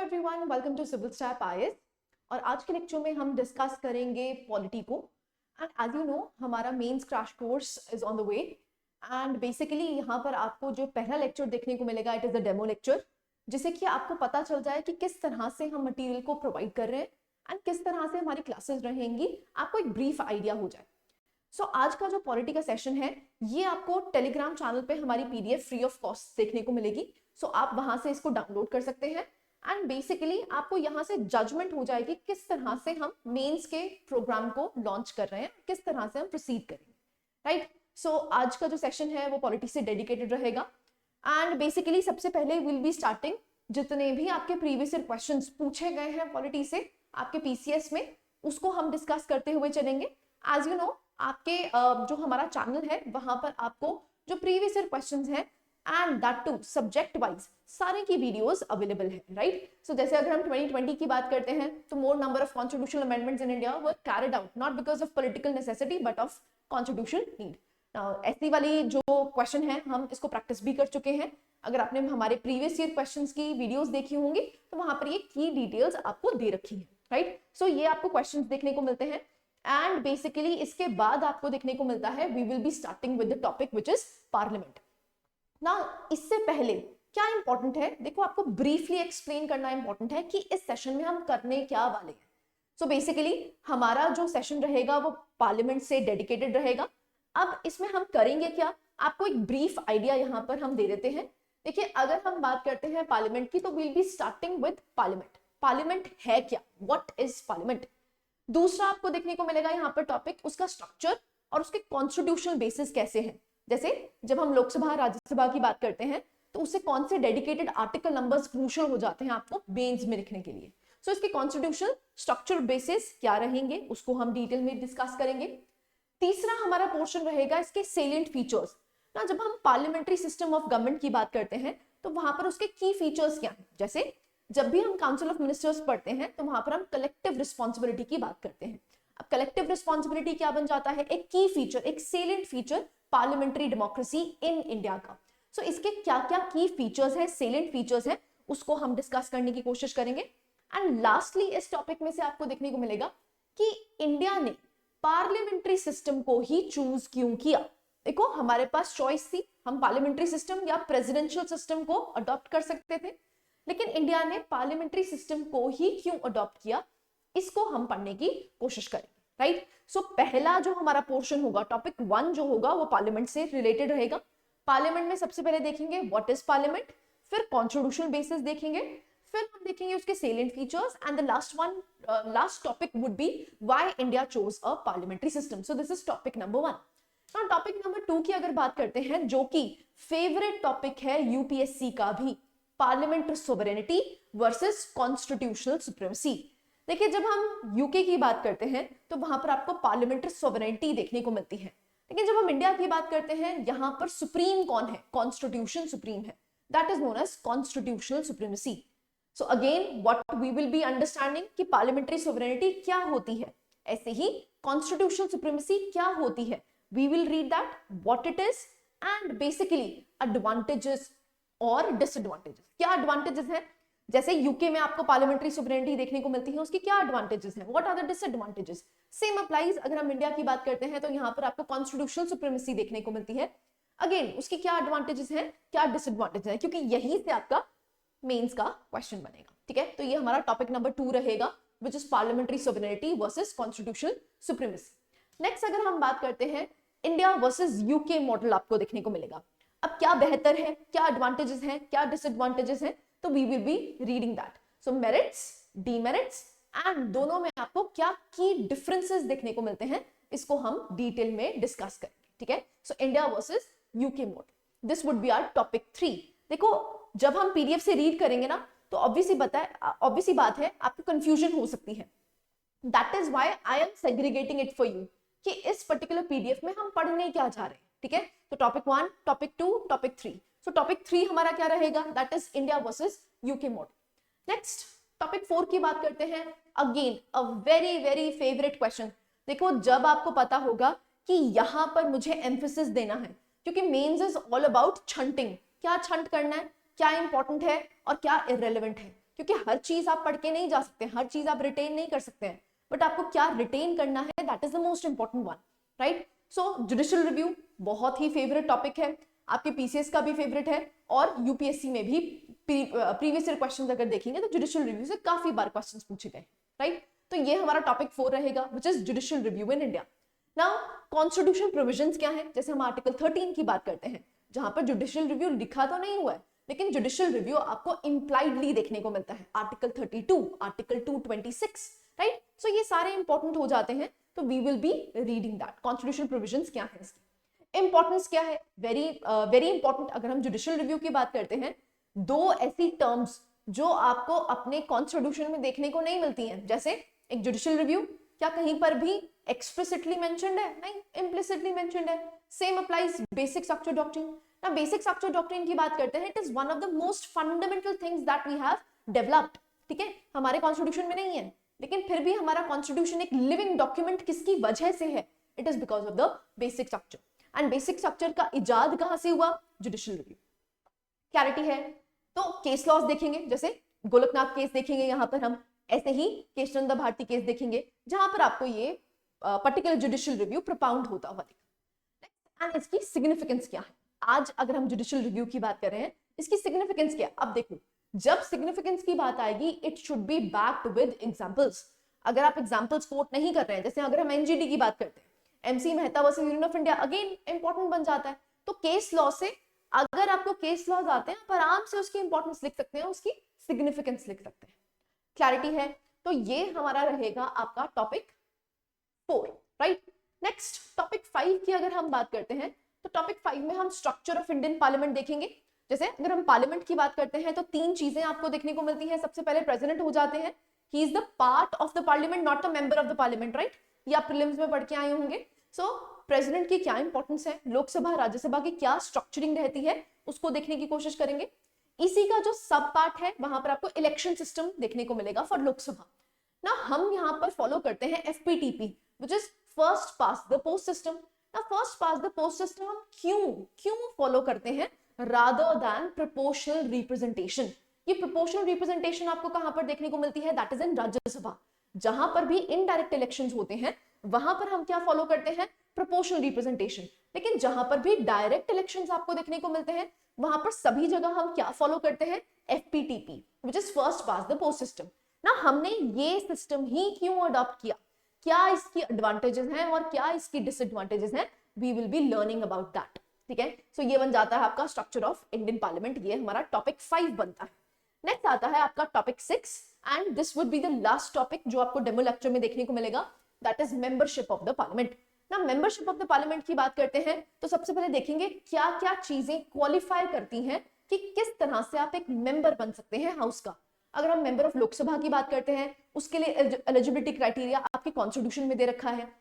Everyone, welcome to civil star IAS. और आज के लेक्चर में हम डिस्कस करेंगे पॉलिटी को। एंड एज यू नो हमारा mains crash course is on the way. And basically यहाँ पर आपको जो पहला लेक्चर देखने को मिलेगा it is a demo lecture, जिससे कि आपको पता चल जाए कि किस तरह से हम मटेरियल को प्रोवाइड कर रहे हैं एंड किस तरह से हमारी क्लासेस रहेंगी, आपको एक ब्रीफ आइडिया हो जाए। सो आज का जो पॉलिटी का सेशन है ये आपको टेलीग्राम चैनल पे हमारी पीडीएफ फ्री ऑफ कॉस्ट देखने को मिलेगी। सो आप वहां से इसको डाउनलोड कर सकते हैं एंड बेसिकली आपको यहाँ से जजमेंट हो जाएगी किस तरह से हम मेंस के प्रोग्राम को लॉन्च कर रहे हैं, किस तरह से हम प्रोसीड करेंगे, राइट। सो आज का जो सेशन है वो पॉलिटी से डेडिकेटेड रहेगा। एंड बेसिकली सबसे पहले विल बी स्टार्टिंग जितने भी आपके प्रीवियस ईयर क्वेश्चंस पूछे गए हैं पॉलिटी से आपके पीसीएस में, उसको हम डिस्कस करते हुए चलेंगे। एज यू नो आपके जो हमारा चैनल है वहां पर आपको जो प्रीवियस ईयर क्वेश्चंस हैं and that too subject wise सारे की वीडियोस अवेलेबल है, राइट। सो जैसे अगर हम 2020 की बात करते हैं तो more number of constitutional amendments in India were carried out not because of political necessity but of constitutional need. ऐसी वाली जो क्वेश्चन है हम इसको प्रैक्टिस भी कर चुके हैं। अगर आपने हमारे प्रीवियस ईयर क्वेश्चंस की वीडियोस देखी होंगी तो वहां पर ये की डिटेल्स आपको दे रखी है, राइट। सो ये आपको क्वेश्चंस देखने को मिलते हैं एंड बेसिकली इसके बाद आपको देखने को मिलता है we will be starting with the topic which is parliament. Now इससे पहले क्या इंपॉर्टेंट है, देखो आपको ब्रीफली एक्सप्लेन करना इंपॉर्टेंट है कि इस सेशन में हम करने क्या वाले हैं। सो बेसिकली हमारा जो सेशन रहेगा वो पार्लियामेंट से डेडिकेटेड रहेगा। अब इसमें हम करेंगे क्या, आपको एक ब्रीफ आइडिया यहाँ पर हम दे देते हैं। देखिए अगर हम बात करते हैं पार्लियामेंट की तो will be starting with parliament. Parliament है क्या, व्हाट इज पार्लियामेंट। दूसरा आपको देखने को मिलेगा यहाँ पर टॉपिक उसका स्ट्रक्चर और उसके कॉन्स्टिट्यूशनल बेसिस कैसे हैं। जैसे जब हम लोकसभा राज्यसभा की बात करते हैं तो उससे कौन से डेडिकेटेड आर्टिकल नंबर्स क्रूशियल हो जाते हैं आपको मेंस में लिखने के लिए। सो इसके कॉन्स्टिट्यूशनल स्ट्रक्चर बेसिस क्या रहेंगे उसको हम डिटेल में डिस्कस करेंगे। तीसरा हमारा पोर्शन रहेगा इसके सेलिएंट फीचर्स। ना जब हम पार्लियामेंट्री सिस्टम ऑफ गवर्नमेंट की बात करते हैं तो वहां पर उसके की फीचर्स क्या हैं। जैसे जब भी हम काउंसिल ऑफ मिनिस्टर्स पढ़ते हैं तो वहां पर हम कलेक्टिव रिस्पॉन्सिबिलिटी की बात करते हैं। अब कलेक्टिव रिस्पॉन्सिबिलिटी क्या बन जाता है, एक की फीचर, एक salient feature parliamentary democracy in India का। सो इसके क्या क्या की फीचर्स हैं, सेलिएंट फीचर्स हैं, उसको हम डिस्कस करने की कोशिश करेंगे। एंड लास्टली इस टॉपिक में से आपको देखने को मिलेगा कि इंडिया ने पार्लियामेंट्री सिस्टम को ही चूज क्यों किया। देखो हमारे पास चॉइस थी, हम पार्लियामेंट्री सिस्टम या प्रेसिडेंशियल सिस्टम को अडॉप्ट कर सकते थे, लेकिन इंडिया ने पार्लियामेंट्री सिस्टम को ही क्यों अडॉप्ट किया, इसको हम पढ़ने की कोशिश करेंगे, राइट। सो पहला जो हमारा पोर्शन होगा टॉपिक 1 जो होगा वो पार्लियामेंट से रिलेटेड रहेगा। पार्लियामेंट में सबसे पहले देखेंगे व्हाट इज पार्लियामेंट, फिर कॉन्स्टिट्यूशनल बेसिस देखेंगे, फिर हम देखेंगे उसके salient features and the last topic would be why India chose a parliamentary system. So this is topic number 1। Now topic number 2 की अगर बात करते हैं जो कि फेवरेट टॉपिक है यूपीएससी का भी, parliamentary sovereignty versus constitutional supremacy. देखिए जब हम यूके की बात करते हैं तो वहां पर आपको पार्लियामेंट्री सोवरेनिटी देखने को मिलती है, लेकिन जब हम इंडिया की बात करते हैं यहाँ पर सुप्रीम कौन है, कॉन्स्टिट्यूशन सुप्रीम है, that is known as constitutional supremacy. So again what we will be understanding कि पार्लियामेंट्री सोवरेनिटी क्या होती है, ऐसे ही कॉन्स्टिट्यूशनल सुप्रीमेसी क्या होती है, we will read that what it is and basically advantages और डिसएडवांटेजेस। क्या एडवांटेजेस हैं, जैसे यूके में आपको पार्लियामेंट्री सुपरेनिटी देखने को मिलती है, उसकी क्या एडवांटेजेस हैं, what are the disadvantages. Same applies अगर हम इंडिया की बात करते हैं तो यहाँ पर आपको कॉन्स्टिट्यूशनल सुप्रीमेसी देखने को मिलती है। अगेन उसकी क्या एडवांटेजेस हैं, क्या डिसएडवांटेजेस हैं, क्योंकि यहीं से आपका मेंस का क्वेश्चन बनेगा, ठीक है। तो ये हमारा टॉपिक नंबर 2 रहेगा which is parliamentary sovereignty versus constitutional supremacy. Next अगर हम बात करते हैं इंडिया वर्सेस यूके मॉडल आपको देखने को मिलेगा। अब क्या बेहतर है, क्या एडवांटेजेस हैं, क्या डिसएडवांटेजेस हैं, तो we will be reading that. So merits, demerits and दोनों में आपको क्या की डिफरेंसेस देखने को मिलते हैं, इसको हम डिटेल में डिस्कस करेंगे, ठीक है। So India versus UK model, this would be our topic 3। देखो जब हम पीडीएफ से रीड करेंगे ना तो ऑब्वियसली बात है आपको कंफ्यूजन हो सकती है, that is why I am segregating it for you कि इस पर्टिकुलर पीडीएफ में हम पढ़ने क्या जा रहे हैं, ठीक है। तो टॉपिक 1, टॉपिक 2, टॉपिक 3। सो टॉपिक 3 हमारा क्या रहेगा, that is India versus UK model. Next topic 4 की बात करते हैं। Again a very very favourite question. देखो जब आपको पता होगा कि यहां पर मुझे एम्फेसिस देना है, क्योंकि मेंस इज ऑल अबाउट छंटिंग, क्या छंट करना है, क्या इंपॉर्टेंट है और क्या इररेलेवेंट है, क्योंकि हर चीज आप पढ़ के नहीं जा सकते, हर चीज आप रिटेन नहीं कर सकते हैं, बट आपको क्या रिटेन करना है, that is the most important one, right. So judicial review बहुत ही फेवरेट टॉपिक है, आपके पीसीएस का भी फेवरेट है, और यूपीएससी में भी प्रीवियस ईयर क्वेश्चंस अगर देखेंगे तो जुडिशियल रिव्यू से काफी बार क्वेश्चंस पूछे गए, राइट। तो ये हमारा टॉपिक 4 रहेगा, which is judicial review in India. Now constitution provisions क्या है, जैसे हम आर्टिकल 13 की बात करते हैं, जहां पर जुडिशियल रिव्यू लिखा तो नहीं हुआ है, लेकिन जुडिशियल रिव्यू आपको इंप्लाइडली देखने को मिलता है, आर्टिकल 32, आर्टिकल 226, राइट। सो ये सारे इंपॉर्टेंट हो जाते हैं, तो we will be reading that constitution provisions क्या है, इसकी इंपॉर्टेंस क्या है, वेरी इंपॉर्टेंट। अगर हम जुडिशियल रिव्यू की बात करते हैं, दो ऐसी टर्म्स जो आपको अपने कॉन्स्टिट्यूशन में देखने को नहीं मिलती हैं, जैसे एक जुडिशियल रिव्यू क्या कहीं पर भी एक्सप्लिसिटली मेंशन्ड है, नहीं, इम्प्लिसिटली मेंशन्ड है। Same applies basic structure doctrine. ना बेसिक स्ट्रक्चर डॉक्ट्रिन की बात करते हैं, it is one of the most fundamental things that we have developed, ठीक है, हमारे कॉन्स्टिट्यूशन में नहीं है, लेकिन फिर भी हमारा कॉन्स्टिट्यूशन एक लिविंग डॉक्यूमेंट किसकी वजह से है, it is because of the basic structure. And basic structure का इजाद कहां से हुआ, जुडिशियल रिव्यू। क्लैरिटी है। तो केस लॉज देखेंगे, जैसे गोलकनाथ केस देखेंगे यहाँ पर हम, ऐसे ही केशवचंद्र भारती केस देखेंगे, जहां पर आपको ये पर्टिकुलर जुडिशियल रिव्यू प्रोपाउंड होता हुआ दिखेगा। एंड इसकी सिग्निफिकेंस क्या है, आज अगर हम जुडिशियल रिव्यू की बात कर रहे हैं, इसकी सिग्निफिकेंस क्या है। अब देखो, जब सिग्निफिकेंस की बात आएगी, it should be backed with examples. अगर आप एग्जांपल्स कोट नहीं कर रहे हैं, जैसे अगर हम एनजीटी की बात करते हैं, MC Mehta versus Union of India, again important बन जाता है। तो केस लॉ से, अगर आपको केस लॉज आते हैं, आप आराम से उसकी इंपॉर्टेंस लिख सकते हैं, उसकी सिग्निफिकेंस लिख सकते हैं। क्लैरिटी है। तो ये हमारा रहेगा आपका टॉपिक 4, राइट। नेक्स्ट टॉपिक 5 की अगर हम बात करते हैं, तो टॉपिक 5 में हम स्ट्रक्चर ऑफ इंडियन पार्लियामेंट देखेंगे। जैसे अगर हम पार्लियामेंट की बात करते हैं, तो 3 चीजें आपको देखने को मिलती हैं। सबसे पहले प्रेसिडेंट हो जाते हैं, he is the part of the parliament, not the member of the parliament, right. ये आप प्रीलिम्स में पढ़ के आए होंगे। सो प्रेसिडेंट की क्या इंपॉर्टेंस है, लोकसभा राज्यसभा की क्या स्ट्रक्चरिंग रहती है, उसको देखने की कोशिश करेंगे। इसी का जो सब पार्ट है, वहां पर आपको इलेक्शन सिस्टम देखने को मिलेगा फॉर लोकसभा। ना हम यहाँ पर फॉलो करते हैं FPTP, which is first past the post system. ना first past the post system हम क्यों फॉलो करते हैं, रादर देन प्रोपोर्शनल रिप्रेजेंटेशन। ये प्रोपोर्शनल रिप्रेजेंटेशन आपको कहां पर देखने को मिलती है, दैट इज इन राज्यसभा। जहां पर भी इनडायरेक्ट इलेक्शंस होते हैं, वहां पर हम क्या फॉलो करते हैं, प्रोपोर्शनल रिप्रेजेंटेशन। लेकिन जहां पर भी डायरेक्ट इलेक्शंस आपको देखने को मिलते हैं, वहां पर सभी जगह हम क्या फॉलो करते हैं, FPTP, which is first past the post system. ना हमने ये सिस्टम ही क्यों अडॉप्ट किया, क्या इसकी एडवांटेजेस हैं और क्या इसकी डिसएडवांटेजेस हैं, we will be learning about that, ठीक है। सो ये बन जाता है आपका स्ट्रक्चर ऑफ इंडियन पार्लियामेंट, ये हमारा टॉपिक 5 बनता है। नेक्स्ट आता है आपका topic 6, and this would be the last topic जो आपको डेमो लेक्चर में देखने को मिलेगा, that is membership of the parliament. ना मेंबरशिप ऑफ द पार्लियामेंट की बात करते हैं, तो सबसे पहले देखेंगे क्या क्या चीजें क्वालिफाई करती हैं कि किस तरह से आप एक मेंबर बन सकते हैं हाउस का। अगर हम मेंबर ऑफ लोकसभा की बात करते हैं, उसके लिए एलिजिबिलिटी क्राइटेरिया आपके कॉन्स्टिट्यूशन में दे रखा है।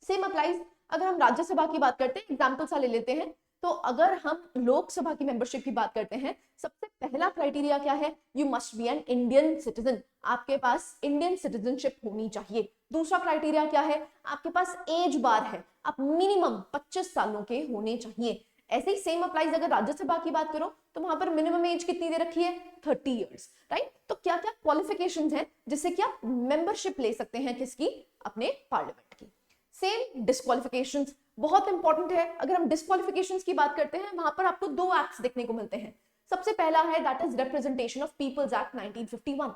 सेम अप्लाइज अगर हम राज्यसभा की बात करते हैं, एग्जाम्पल सा ले लेते हैं, तो अगर हम लोकसभा की मेंबरशिप की बात करते हैं, सबसे पहला क्राइटेरिया क्या है, you must B an Indian citizen, आपके पास इंडियन सिटीजनशिप होनी चाहिए। दूसरा क्राइटेरिया क्या है, आपके पास एज बार है, आप मिनिमम 25 सालों के होने चाहिए। ऐसे ही सेम अप्लाइज अगर राज्यसभा की बात करो, तो वहां पर मिनिमम एज कितनी दे रखी है, 30 इयर्स, राइट। तो क्या क्या क्वालिफिकेशंस हैं जिससे कि आप मेंबरशिप ले सकते हैं किसकी, अपने पार्लियामेंट की। सेम डिस्क्वालिफिकेशंस बहुत इंपॉर्टेंट है। अगर हम डिस्क्वालिफिकेशंस की बात करते हैं, वहां पर आपको 2 एक्ट्स देखने को मिलते हैं। सबसे पहला है that is representation of people's act 1951,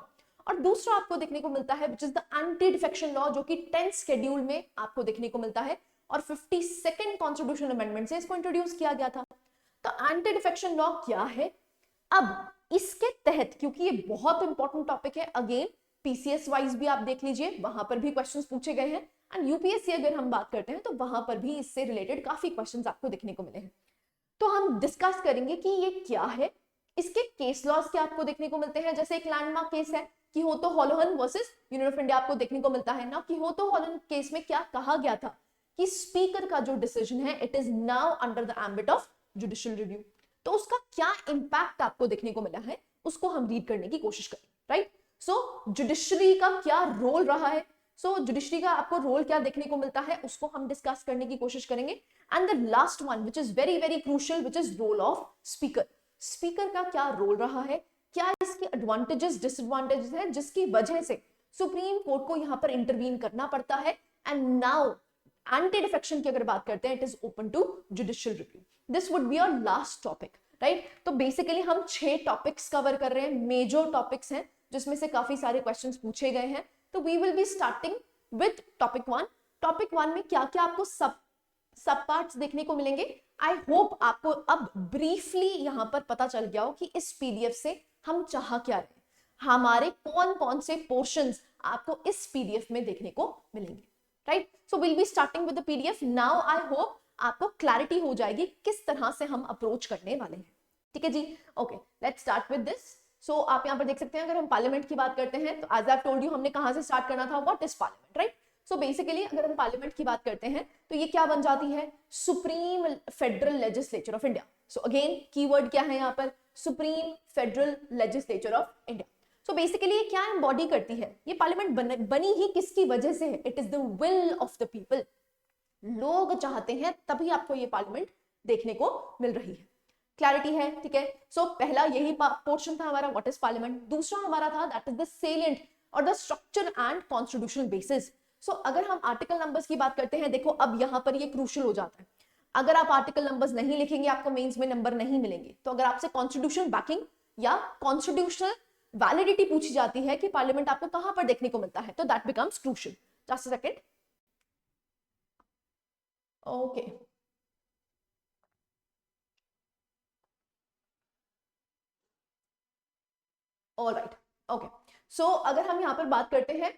और दूसरा आपको देखने को मिलता है which is the anti defection law, जो कि 10th शेड्यूल में आपको देखने को मिलता है, और 52nd कॉन्स्टिट्यूशन अमेंडमेंट से इसको इंट्रोड्यूस किया गया था। तो एंटी डिफेक्शन लॉ क्या है, अब इसके तहत, क्योंकि ये बहुत इंपॉर्टेंट टॉपिक है, अगेन पीसीएस वाइज भी आप देख लीजिए, वहां पर भी क्वेश्चंस पूछे गए हैं, एंड यूपीएससी अगर हम बात करते हैं, तो वहां पर भी इससे रिलेटेड काफी क्वेश्चंस आपको देखने को मिले हैं। तो हम डिस्कस करेंगे कि ये क्या है, इसके केस लॉज क्या आपको देखने को मिलते हैं। जैसे एक लैंडमार्क केस है Kihoto Hollohan versus Union of India, आपको देखने को मिलता है ना। किहोतो हॉलोहन केस में क्या कहा गया था कि स्पीकर का जो डिसीजन है, it is now under the ambit of judicial review. तो उसका क्या इंपैक्ट आपको देखने को मिला है, उसको हम रीड करने की कोशिश करें, राइट। सो जुडिशरी का क्या रोल रहा है, सो जुडिशरी का आपको रोल क्या देखने को मिलता है, उसको हम डिस्कस करने की कोशिश करेंगे। And the last one which is very very crucial, which is role of speaker. Speaker का क्या रोल रहा है, क्या इसकी एडवांटेजेस डिसएडवांटेजेस है जिसकी वजह से सुप्रीम कोर्ट को यहाँ पर इंटरवीन करना पड़ता है। एंड नाउ एंटी डिफेक्शन की अगर बात करते हैं, it is open to judicial review. This would be our last topic, right. तो बेसिकली हम 6 टॉपिक्स कवर कर रहे हैं, मेजर टॉपिक्स हैं जिसमें से काफी सारे क्वेश्चंस पूछे गए हैं। तो we will be starting with topic 1। Topic 1 में क्या क्या आपको सब पार्ट्स देखने को मिलेंगे। आई होप आपको अब ब्रीफली यहां पर पता चल गया हो कि इस पीडीएफ से हम चाह क्या रहे, हमारे कौन कौन से पोर्शंस आपको इस पीडीएफ में देखने को मिलेंगे, right. So will be starting with the PDF now. I hope आपको क्लैरिटी हो जाएगी किस तरह से हम अप्रोच करने वाले हैं, ठीक है जी। Okay, let's start with this. So आप यहां पर देख सकते हैं, अगर हम पार्लियामेंट की बात करते हैं तो एज आई टोल्ड यू हमने कहां से स्टार्ट करना था, what is parliament, right. So basically अगर हम पार्लियामेंट की बात करते हैं तो ये क्या बन जाती है, supreme federal legislature of India. So again keyword क्या है यहाँ पर, supreme federal legislature of India. So basically ये क्या एम्बॉडी करती है, ये पार्लियामेंट बनी ही किसकी वजह से है, it is the will of the people. लोग चाहते हैं तभी आपको ये पार्लियामेंट देखने को मिल रही है। क्लैरिटी है, ठीक है। सो पहला यही पोर्शन था हमारा, व्हाट इज पार्लियामेंट। दूसरा हमारा था दैट इज द सेलिएंट और the structure and constitutional basis. So अगर हम आर्टिकल नंबर्स की बात करते हैं, देखो अब यहां पर ये क्रूशियल हो जाता है। अगर आप आर्टिकल नंबर्स नहीं लिखेंगे आपको मेंस में नंबर नहीं मिलेंगे। तो अगर आपसे कॉन्स्टिट्यूशनल बैकिंग या कॉन्स्टिट्यूशनल वैलिडिटी पूछी जाती है कि पार्लियामेंट आपको कहां पर देखने को मिलता है, तो that becomes crucial. Just a second, okay. Alright, okay. So अगर हम यहाँ पर बात करते हैं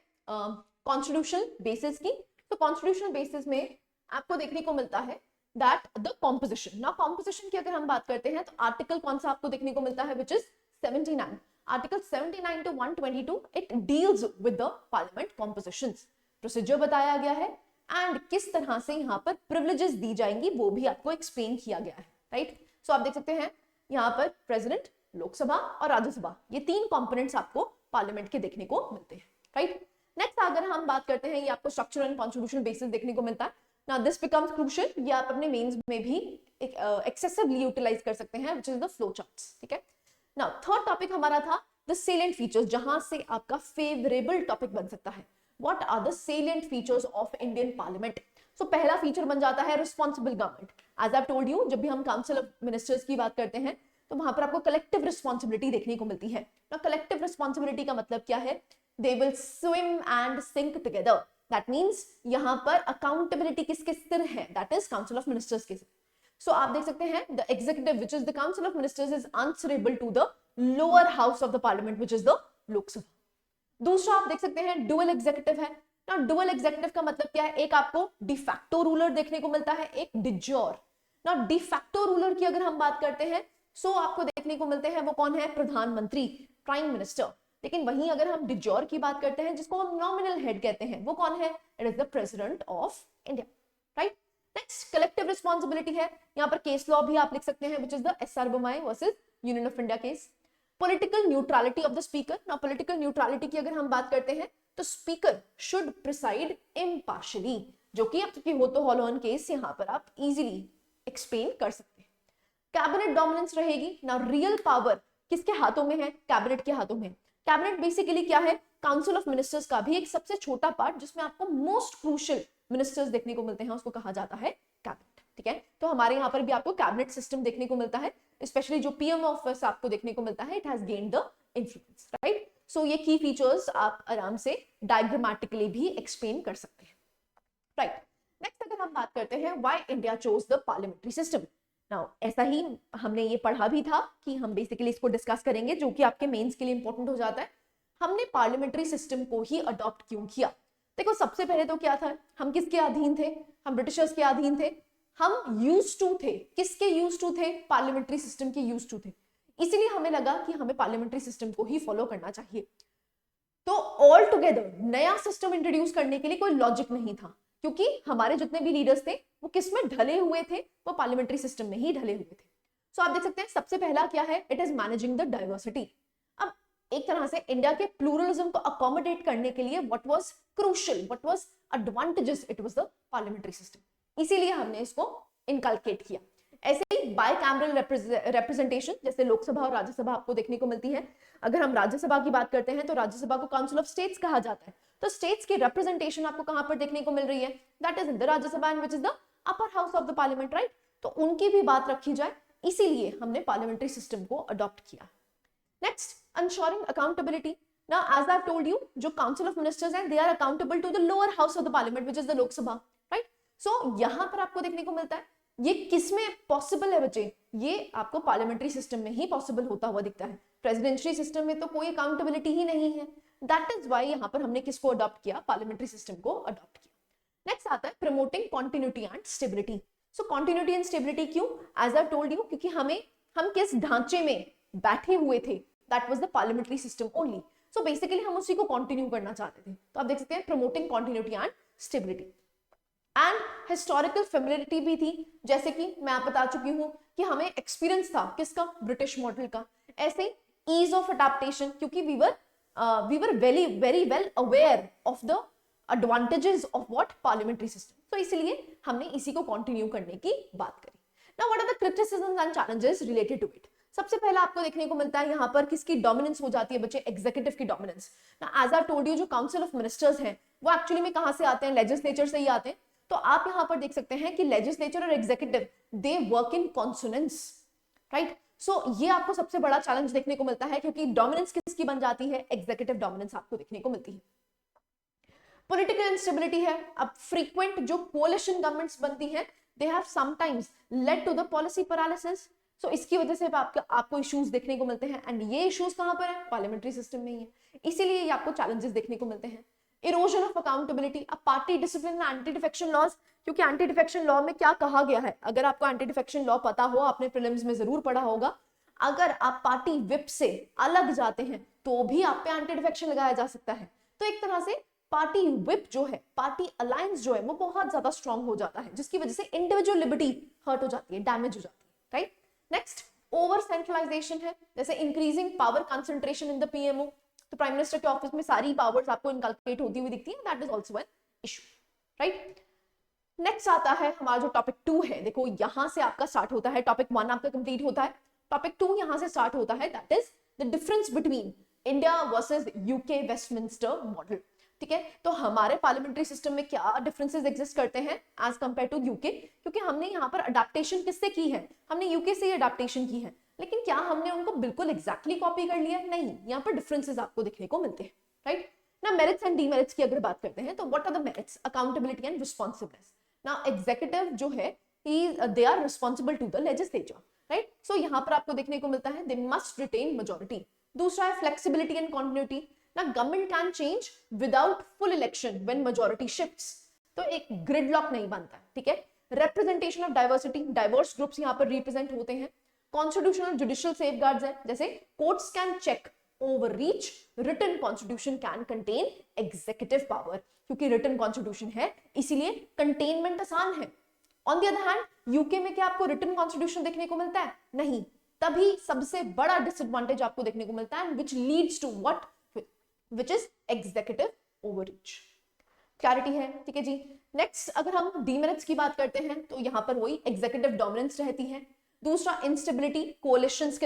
कॉन्स्टिट्यूशनल बेसिस की, तो कॉन्स्टिट्यूशनल बेसिस में आपको देखने को मिलता है that the composition. Now composition की अगर हम बात करते हैं तो आर्टिकल कौन सा आपको देखने को मिलता है, which is 79। Article 79 to 122 it deals with the parliament compositions. Procedure बताया गया है एंड किस तरह से यहाँ पर प्रिविलेजेस दी जाएंगी वो भी आपको एक्सप्लेन किया गया है, राइट। सो आप देख सकते हैं यहाँ पर प्रेसिडेंट, लोकसभा और राज्यसभा, ये 3 कंपोनेंट्स आपको पार्लियामेंट के देखने को मिलते हैं, राइट। नेक्स्ट अगर हम बात करते हैं, ये आपको स्ट्रक्चर एंड कॉन्स्टिट्यूशनल बेसिस देखने को मिलता है। नाउ दिस बिकम्स क्रूशियल, ये आप अपने मेंस में भी एक्सेसिवली यूटिलाइज कर सकते हैं, which is the flow charts, ठीक है। नाउ थर्ड टॉपिक हमारा था द सेलिएंट फीचर्स, जहां से आपका फेवरेबल टॉपिक बन सकता है। What are the salient features of Indian parliament. So पहला फीचर बन जाता है responsible government. As I told you, जब भी हम काउंसिल ऑफ मिनिस्टर्स की बात करते हैं तो वहां पर आपको कलेक्टिव रिस्पॉन्सिबिलिटी देखने को मिलती है। ना कलेक्टिव रिस्पॉन्सिबिलिटी का मतलब क्या है, they will swim and sink together. That means यहां पर अकाउंटेबिलिटी किसके सिर है, that is council of ministers के सिर। सो आप देख सकते हैं the executive which is the council of ministers is answerable to the lower house of the parliament which is the Lok Sabha. दूसरा आप देख सकते हैं डुअल एग्जीक्यूटिव है। ना डुअल एग्जीक्यूटिव का मतलब क्या है, एक आपको डिफैक्टो रूलर देखने को मिलता है, एक डिजोर। ना डिफैक्टो रूलर की अगर हम बात करते हैं सो आपको देखने को मिलते हैं वो कौन है, प्रधानमंत्री, प्राइम मिनिस्टर। लेकिन वहीं अगर हम डिजोर की बात करते हैं जिसको हम नॉमिनल हेड कहते हैं, वो कौन है, it is the president of India, right. Next collective responsibility है, यहाँ पर केस लॉ भी आप लिख सकते हैं which is the SR Bommai versus Union of India case. Political neutrality of the speaker. ना पॉलिटिकल न्यूट्रलिटी की अगर हम बात करते हैं तो स्पीकर शुड प्रिसाइड इम्पार्शियली, जो कि आपकी हो तो हॉलो ऑन केस यहाँ पर आप इजीली एक्सप्लेन कर सकते हैं। कैबिनेट डोमिनेंस रहेगी। ना रियल पावर किसके हाथों में है, कैबिनेट के हाथों में। कैबिनेट बेसिकली क्या है, काउंसिल ऑफ मिनिस्टर्स का भी एक सबसे छोटा पार्ट जिसमें आपको मोस्ट क्रूशियल मिनिस्टर्स देखने को मिलते हैं, उसको कहा जाता है कैबिनेट, ठीक है। तो हमारे यहाँ पर भी आपको कैबिनेट सिस्टम देखने को मिलता है, स्पेशली जो पीएम ऑफिस आपको देखने को मिलता है, it has gained the influence, right. So ये की फीचर्स आप आराम से डायग्रामेटिकली भी एक्सप्लेन कर सकते हैं, राइट। नेक्स्ट अगर हम बात करते हैं why India chose the parliamentary system. Now ऐसा ही हमने ये पढ़ा भी था कि हम बेसिकली इसको डिस्कस करेंगे, जो कि आपके मेंस के लिए इंपॉर्टेंट हो जाता है। हमने पार्लियामेंट्री सिस्टम को ही अडॉप्ट क्यों किया, देखो सबसे पहले तो क्या था, हम किसके अधीन थे, हम ब्रिटिशर्स के अधीन थे। हम यूज टू थे, किसके यूज टू थे, पार्लियामेंट्री सिस्टम के यूज टू थे। इसीलिए हमें लगा कि हमें पार्लियामेंट्री सिस्टम को ही फॉलो करना चाहिए। तो ऑल टुगेदर नया सिस्टम इंट्रोड्यूस करने के लिए कोई लॉजिक नहीं था, क्योंकि हमारे जितने भी लीडर्स थे वो किस में ढले हुए थे, वो पार्लियामेंट्री सिस्टम में ही ढले हुए थे। सो आप देख सकते हैं सबसे पहला क्या है, it is managing the diversity. अब एक तरह से इंडिया के प्लूरलिज्म को अकोमोडेट करने के लिए what was crucial, what was advantages, it was the parliamentary system. इसीलिए हमने इसको इनकलकेट किया। ऐसे ही बाय कैमरल रिप्रेजेंटेशन, जैसे लोकसभा और राज्यसभा आपको देखने को मिलती है। अगर हम राज्यसभा की बात करते हैं तो राज्यसभा को काउंसिल ऑफ स्टेट्स कहा जाता है। तो स्टेट्स की रिप्रेजेंटेशन आपको कहां पर देखने को मिल रही है? That is in the Rajya Sabha and which is the upper house of the parliament, right? तो उनकी भी बात रखी जाए, इसीलिए हमने पार्लियामेंट्री सिस्टम को अडॉप्ट किया। Next, ensuring accountability. Now, as I've told you, जो Council of Ministers हैं, they are accountable to the lower house of the Parliament, which is the Lok Sabha, right? So यहाँ पर आपको देखने को मिलता है, ये किसमें पॉसिबल है बच्चे? ये आपको पार्लियामेंट्री सिस्टम में ही पॉसिबल होता हुआ दिखता है। प्रेसिडेंशियल सिस्टम में तो कोई अकाउंटेबिलिटी ही नहीं है। दैट इज वाई यहाँ पर हमने किसको अडॉप्ट किया? पार्लियामेंट्री सिस्टम को अडॉप्ट किया। नेक्स्ट आता है promoting continuity and stability. So continuity and stability क्यों? एज आई टोल्ड यू, क्योंकि हम किस ढांचे में बैठे हुए थे, that was the parliamentary system only. So basically हम उसी को कंटिन्यू करना चाहते थे। तो आप देख सकते हैं promoting continuity and stability. And historical familiarity भी थी, जैसे कि मैं आप बता चुकी हूं कि हमें एक्सपीरियंस था किसका? ब्रिटिश मॉडल का। ऐसे ईज ऑफ अडेप्टेशन, क्योंकि we were very well aware of the advantages of what? Parliamentary system. तो इसलिए हमने इसी को कंटिन्यू करने की बात करी। Now what are the criticisms and challenges related to it? सबसे पहला आपको देखने को मिलता है यहाँ पर किसकी डोमिनेंस हो जाती है बच्चे? एग्जीक्यूटिव की डोमिनेंस। ना एज आई टोल्ड यू, जो काउंसिल ऑफ मिनिस्टर्स हैं वो एक्चुअली में कहां से आते हैं? लेजिस्लेचर से ही आते हैं। तो आप यहाँ पर देख सकते हैं कि लेजिस्लेचर और executive they work in consonance, right? So ये आपको सबसे बड़ा चैलेंज देखने को मिलता है, क्योंकि डोमिनेंस किसकी बन जाती है? एग्जीक्यूटिव डोमिनेंस आपको देखने को मिलती है। पॉलिटिकल इंस्टेबिलिटी है। अब फ्रीक्वेंट जो कोalition गवर्नमेंट्स बनती हैं, they have sometimes led to the policy paralysis. So इसकी वजह से आपको इश्यूज देखने को मिलते हैं, एंड ये इश्यूज कहां पर है? पार्लियामेंट्री सिस्टम में ही है। इसीलिए ये आपको चैलेंजेस देखने को मिलते हैं। इरोजन ऑफ अकाउंटेबिलिटी, अब party discipline, anti defection laws, क्योंकि एंटी डिफेक्शन लॉ में क्या कहा गया है? अगर आपको एंटी डिफेक्शन लॉ पता हो, आपने प्रीलिम्स में जरूर पढ़ा होगा, अगर आप पार्टी विप से अलग जाते हैं तो भी आप पे एंटी डिफेक्शन लगाया जा सकता है। तो एक तरह से पार्टी विप जो है, पार्टी अलायंस जो है, वो बहुत ज्यादा स्ट्रॉन्ग हो जाता है, जिसकी वजह से इंडिविजुअल लिबर्टी हर्ट हो जाती है, डैमेज हो जाती है, राइट? नेक्स्ट, ओवर सेंट्रलाइजेशन है, जैसे increasing power concentration in the PMO. तो प्राइम मिनिस्टर के ऑफिस में सारी पावर्स आपको इनकलकेट होती हुई दिखती है, that is also an issue, right? Next आता है हमारा जो टॉपिक 2 है। देखो यहां से आपका स्टार्ट होता है, टॉपिक 1 आपका कंप्लीट होता है, टॉपिक 2 यहां से स्टार्ट होता है, that is the difference between India versus UK Westminster model. ठीक है, तो हमारे पार्लियामेंट्री सिस्टम में क्या डिफरेंसेस एग्जिस्ट करते हैं एज कंपेयर टू यूके? क्योंकि हमने यहाँ पर अडेप्टेशन किससे की है? हमने यूके से ही अडेप्टेशन की है, लेकिन क्या हमने उनको बिल्कुल एग्जैक्टली कॉपी कर लिया? नहीं, यहाँ पर डिफरेंसेस आपको देखने को मिलते हैं, राइट? ना मेरिट्स एंड डीमेरिट्स की अगर बात करते हैं तो what are the merits? Accountability and responsiveness. ना एग्जीक्यूटिव जो है they are responsible to the legislature, right? So यहाँ पर आपको देखने को मिलता है दे मस्ट रिटेन मेजॉरिटी। दूसरा है फ्लेक्सिबिलिटी एंड कॉन्टिन्यूटी। ना government can change without full election when majority shifts, तो एक ग्रिडलॉक नहीं बनता है, ठीक है? Representation of diversity, diverse groups यहाँ पर रिप्रेजेंट होते हैं। कॉन्स्टिट्यूशनल जुडिशियल सेफगार्ड्स है, जैसे courts can check overreach, written constitution can contain executive power, क्योंकि रिटन कॉन्स्टिट्यूशन है इसीलिए कंटेनमेंट आसान है। On the other hand UK में क्या आपको रिटन कॉन्स्टिट्यूशन देखने को मिलता है? नहीं, तभी सबसे बड़ा डिसएडवांटेज आपको देखने को मिलता है, which leads to what? which is executive overreach। Clarity है, ठीक है जी। नेक्स्ट अगर हम डीमेरिट्स की बात करते हैं तो यहाँ पर वही एग्जीक्यूटिव डोमिनेंस रहती है। दूसरा इंस्टेबिलिटी, कोalitions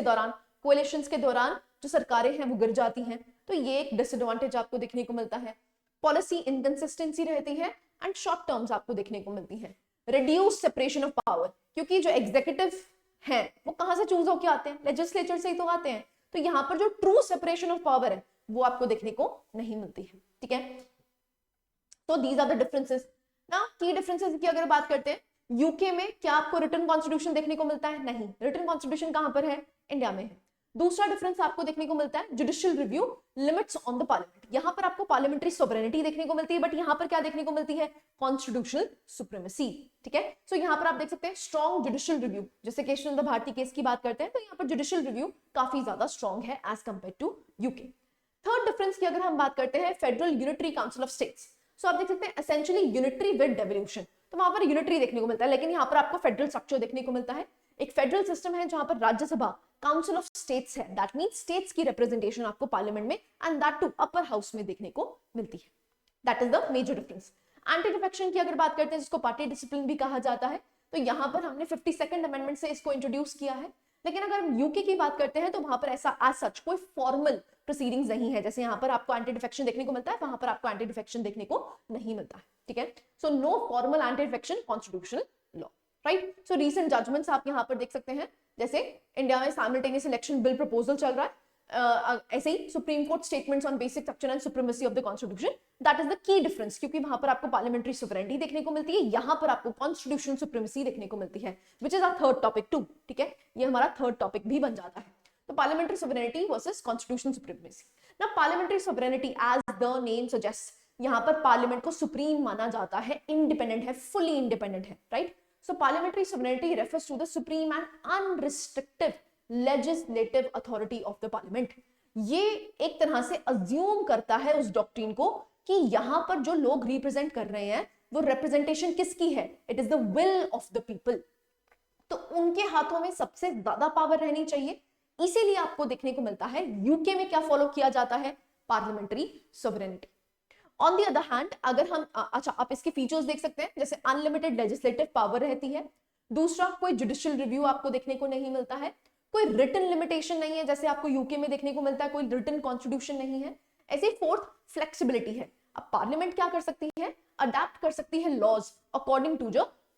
के दौरान जो सरकारें हैं वो गिर जाती हैं, तो ये एक डिसएडवांटेज आपको देखने को मिलता है। पॉलिसी इनकंसिस्टेंसी रहती है एंड शॉर्ट टर्म्स आपको देखने को मिलती है। रिड्यूस सेपरेशन ऑफ पावर, क्योंकि जो एग्जीक्यूटिव हैं वो कहां से चूज होकर आते हैं? लेजिस्लेचर से ही तो आते हैं, तो यहाँ पर जो ट्रू सेपरेशन ऑफ पावर है वो आपको देखने को नहीं मिलती है, ठीक है? तो दीज आर द डिफरेंसेस। ना की डिफरेंसेस की अगर बात करते हैं, यूके में क्या आपको रिटन कॉन्स्टिट्यूशन देखने को मिलता है? नहीं, रिटन कॉन्स्टिट्यूशन कहां पर है? इंडिया में है। दूसरा डिफरेंस आपको देखने को मिलता है judicial review limits on the parliament. यहां पर आपको पार्लियामेंट्री सोवरेनिटी देखने को मिलती है, बट यहां पर क्या देखने को मिलती है? कॉन्स्टिट्यूशनल सुप्रीमेसी, ठीक है? सो यहां पर आप देख सकते हैं स्ट्रॉन्ग जुडिशियल रिव्यू, जैसे केशवचंद्र भारती केस की बात करते हैं तो यहाँ पर जुडिशियल रिव्यू काफी ज्यादा स्ट्रॉन्ग है as compare to UK. Third difference की अगर हम बात करते हैं, federal unitary council of states. So आप देख सकते हैं एसेंशियली यूनिटरी विद डेवोल्यूशन, तो वहां पर यूनिटरी देखने को मिलता है, लेकिन यहाँ पर आपको फेडरल स्ट्रक्चर देखने को मिलता है। एक फेडरल सिस्टम है जहां पर राज्यसभा काउंसिल ऑफ स्टेट्स है, दैट मींस स्टेट्स की रिप्रेजेंटेशन आपको पार्लियामेंट में and that too upper house में देखने को मिलती है। That is the major difference. Anti defection की अगर बात करते हैं, जिसको पार्टी डिसिप्लिन भी कहा जाता है, तो यहाँ पर हमने 52nd अमेंडमेंट से इसको इंट्रोड्यूस किया है। लेकिन अगर हम यूके की बात करते हैं तो वहां पर ऐसा एज सच कोई फॉर्मल प्रोसीडिंग्स नहीं है। जैसे यहाँ पर आपको एंटी डिफेक्शन देखने को मिलता है, वहां पर आपको एंटी डिफेक्शन देखने को नहीं मिलता है, ठीक है। So no formal anti defection constitutional law, right. So recent judgments आप यहाँ पर देख सकते हैं, जैसे इंडिया में साइमल्टेनियस इलेक्शन बिल प्रपोजल चल रहा है, ऐसे ही supreme court statements on basic structure and supremacy of the constitution, that is the key difference, क्योंकि वहां पर आपको पार्लियामेंट्री सुवरेनिटी देखने को मिलती है, यहाँ पर आपको कॉन्स्टिट्यूशनल सुप्रीमेसी देखने को मिलती है, which is our third topic too, ठीक है। ये हमारा थर्ड टॉपिक भी बन जाता है। तो parliamentary sovereignty versus constitutional supremacy. ना parliamentary sovereignty as the name suggest, यहाँ पर पार्लियामेंट को सुप्रीम माना जाता है, इंडिपेंडेंट है, फुली इंडिपेंडेंट है, right. So parliamentary sovereignty refers to the supreme and unrestrictive legislative authority of the parliament. ये एक तरह से अज्यूम करता है उस डॉक्ट्रिन को कि यहां पर जो लोग रिप्रेजेंट कर रहे हैं वो रिप्रेजेंटेशन किसकी है, it is the will of the people. तो उनके हाथों में सबसे ज्यादा पावर रहनी चाहिए, इसीलिए आपको देखने को मिलता है यूके में क्या फॉलो किया जाता है, parliamentary sovereignty. On the other hand अगर हम अच्छा आप इसके फीचर्स देख सकते हैं, जैसे अनलिमिटेड लेजिस्लेटिव पावर रहती है, दूसरा कोई जुडिशियल रिव्यू आपको देखने को नहीं मिलता है, कोई रिटन लिमिटेशन नहीं है जैसे आपको यूके में देखने को मिलता है, कोई रिटन कॉन्स्टिट्यूशन नहीं है। ऐसे फोर्थ फ्लेक्सिबिलिटी है, अब पार्लियामेंट क्या कर सकती है, अडेप्ट कर सकती है laws according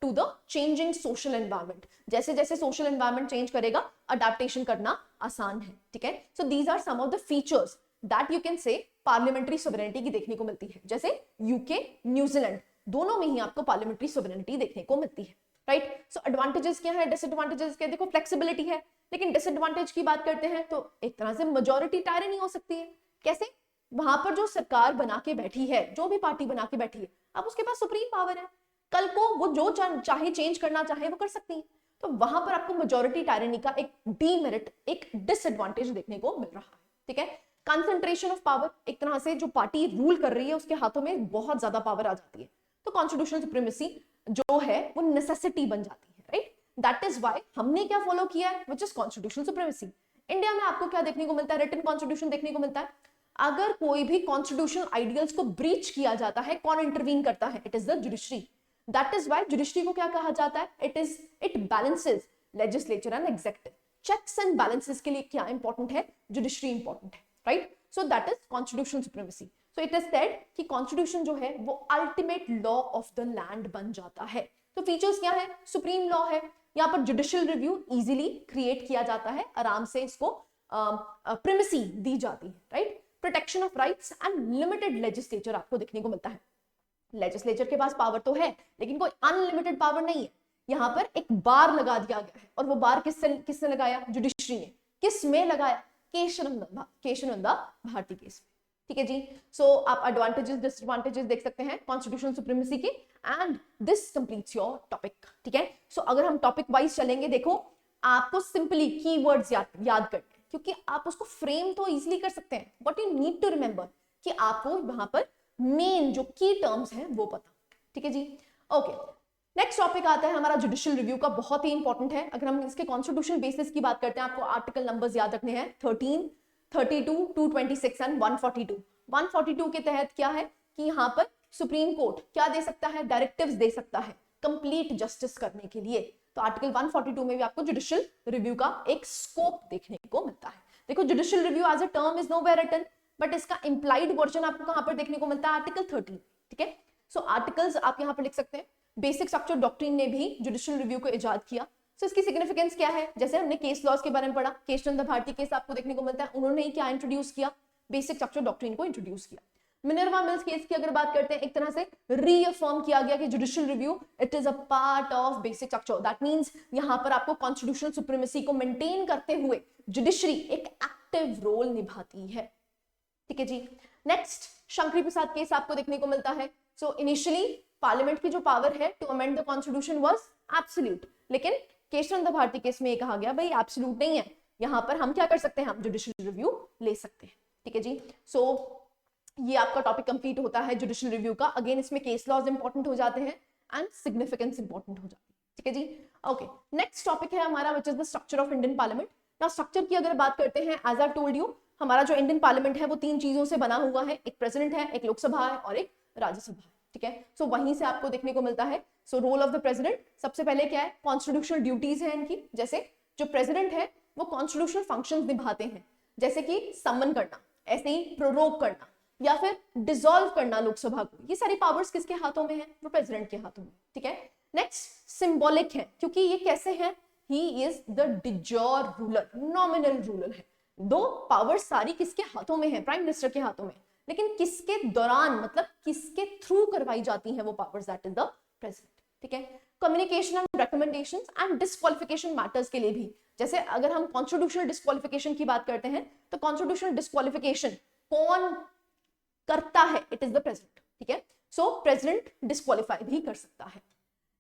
to the changing social environment. जैसे जैसे सोशल एनवायरनमेंट चेंज करेगा अडेप्टेशन करना आसान है, ठीक है। So these are some of the features that you can say parliamentary sovereignty की देखने को मिलती है। जैसे यूके, न्यूजीलैंड दोनों में ही आपको पार्लियामेंट्री सोवरेनिटी देखने को मिलती है, राइट। सो एडवांटेजेस क्या है, डिसएडवांटेजेस क्या है, देखो फ्लेक्सिबिलिटी है, लेकिन डिसएडवांटेज की बात करते हैं तो एक तरह से मेजॉरिटी टायरनी हो सकती है। कैसे, वहां पर जो सरकार बना के बैठी है, जो भी पार्टी बना के बैठी है, अब उसके पास सुप्रीम पावर है, कल को वो जो चाहे चेंज करना चाहे वो कर सकती है। तो वहां पर आपको मेजॉरिटी टायरनी का एक डीमेरिट, एक डिसएडवांटेज देखने को मिल रहा है, ठीक है। कंसंट्रेशन ऑफ पावर, एक तरह से जो पार्टी रूल कर रही है उसके हाथों में बहुत ज्यादा पावर आ जाती है, तो कॉन्स्टिट्यूशनल सुप्रीमेसी जो है वो नेसेसिटी बन जाती है, राइट। दैट इज व्हाई हमने क्या फॉलो किया है, which is constitutional supremacy. India में आपको क्या देखने को मिलता है, रिटन कॉन्स्टिट्यूशन देखने को मिलता है। अगर कोई भी कॉन्स्टिट्यूशनल आइडियल्स को ब्रीच किया जाता है, कौन इंटरवीन करता है, it is the judiciary. That is why judiciary को क्या कहा जाता है, it balances legislature and executive. Checks and balances के लिए क्या इंपॉर्टेंट है, जुडिशरी इंपॉर्टेंट है, right. So that is constitutional supremacy. So it is said कि कॉन्स्टिट्यूशन जो है वो ultimate law of the land बन जाता है। तो फीचर्स क्या है, सुप्रीम लॉ है, यहाँ पर जुडिशियल रिव्यू इजीली क्रिएट किया जाता है, आराम से इसको प्रिमेसी दी जाती है, right. Protection of rights and limited legislature आपको देखने को मिलता है। लेजिस्लेचर के पास पावर तो है लेकिन कोई अनलिमिटेड पावर नहीं है। यहाँ पर एक बार लगा दिया गया है, और वो बार किसने लगाया, जुडिशरी ने। किस में लगाया, केशवानंद भारती केस में, ठीक है जी। सो आप एडवांटेजेस डिसएडवांटेजेस देख सकते हैं कॉन्स्टिट्यूशनल सुप्रीमेसी के, and this completes your topic, ठीक है। सो अगर हम टॉपिक वाइज चलेंगे, देखो आपको सिंपली कीवर्ड्स याद करने, क्योंकि आप उसको फ्रेम तो इजीली कर सकते हैं, but you need to remember कि आपको वहां पर मेन जो की टर्म्स हैं वो पता, ठीक है जी। ओके, नेक्स्ट टॉपिक आता है हमारा जुडिशियल रिव्यू का, बहुत ही इंपॉर्टेंट है। अगर हम इसके कॉन्स्टिट्यूशनल बेसिस की बात करते हैं, आपको आर्टिकल नंबर्स याद रखने हैं, 13, 32, 226 एंड 142। 142 के तहत क्या है कि यहाँ पर सुप्रीम कोर्ट क्या दे सकता है, डायरेक्टिव्स दे सकता है कंप्लीट जस्टिस करने के लिए। तो आर्टिकल 142 में भी आपको जुडिशियल रिव्यू का एक स्कोप देखने को मिलता है। देखो judicial review as a term is nowhere written, but इसका इंप्लाइड वर्जन आपको कहां पर देखने को मिलता है, आर्टिकल 13, ठीक है। सो आर्टिकल्स आप यहां पर लिख सकते हैं। बेसिक स्ट्रक्चर डॉक्ट्रिन ने भी जुडिशियल रिव्यू को इजाद किया। सो इसकी सिग्निफिकेंस क्या है, जैसे हमने केस लॉज के बारे में पढ़ा, केशवानंद भारती केस आपको देखने को मिलता है, उन्होंने ही क्या इंट्रोड्यूस किया, बेसिक स्ट्रक्चर डॉक्ट्रिन को इंट्रोड्यूस किया। मिनर्वा मिल्स केस की अगर बात करते हैं, एक तरह से रीअफर्म किया गया कि judicial review it is a part of basic structure. That means यहां पर आपको कॉन्स्टिट्यूशनल सुप्रीमेसी को मेंटेन करते हुए जुडिशरी एक एक्टिव रोल निभाती है, ठीक है जी। नेक्स्ट शंकरी प्रसाद केस आपको देखने को मिलता है। सो इनिशियली पार्लियामेंट की जो पावर है to amend the constitution was absolute, लेकिन केशवानंद भारती केस में ये कहा गया भाई एब्सोल्यूट नहीं है, यहां पर हम क्या कर सकते हैं, हम जुडिशियल रिव्यू ले सकते हैं, ठीक है जी। सो ये आपका टॉपिक कंप्लीट होता है जुडिशियल रिव्यू का। अगेन इसमें केस लॉज इंपॉर्टेंट हो जाते हैं एंड सिग्निफिकेंस इंपॉर्टेंट हो जाती है, ठीक है जी। ओके, नेक्स्ट टॉपिक है हमारा which is the structure of Indian parliament. Now structure की अगर बात करते हैं, एज आई टोल्ड यू, हमारा जो इंडियन पार्लियामेंट है वो 3 चीजों से बना हुआ है, एक प्रेसिडेंट है, एक लोकसभा है और एक राज्यसभा है, ठीक है। सो वहीं से आपको देखने को मिलता है। So role of the president, सबसे पहले क्या है, कॉन्स्टिट्यूशनल ड्यूटीज है इनकी, जैसे जो प्रेसिडेंट है वो कॉन्स्टिट्यूशनल फंक्शंस निभाते हैं, जैसे कि समन करना, ऐसे ही प्रोरोग करना या फिर डिसॉल्व करना लोकसभा को, ये सारी पावर्स किसके हाथों में है, वो प्रेसिडेंट के हाथों में, ठीक है। नेक्स्ट सिंबॉलिक है, क्योंकि ये कैसे है, he is the डिजोर ruler, nominal ruler है। दो पावर सारी किसके हाथों में है, प्राइम मिनिस्टर के हाथों में, लेकिन किसके दौरान, मतलब किसके थ्रू करवाई जाती हैं वो powers, that is the president, ठीक है। Communication and recommendations and disqualification matters के लिए भी, जैसे अगर हम कॉन्स्टिट्यूशनल डिस्क्वालिफिकेशन की बात करते हैं तो कॉन्स्टिट्यूशनल डिस्क्वालिफिकेशन कौन करता है, इट इज द प्रेसिडेंट, ठीक है। सो प्रेसिडेंट डिस्क्वालीफाई भी कर सकता है।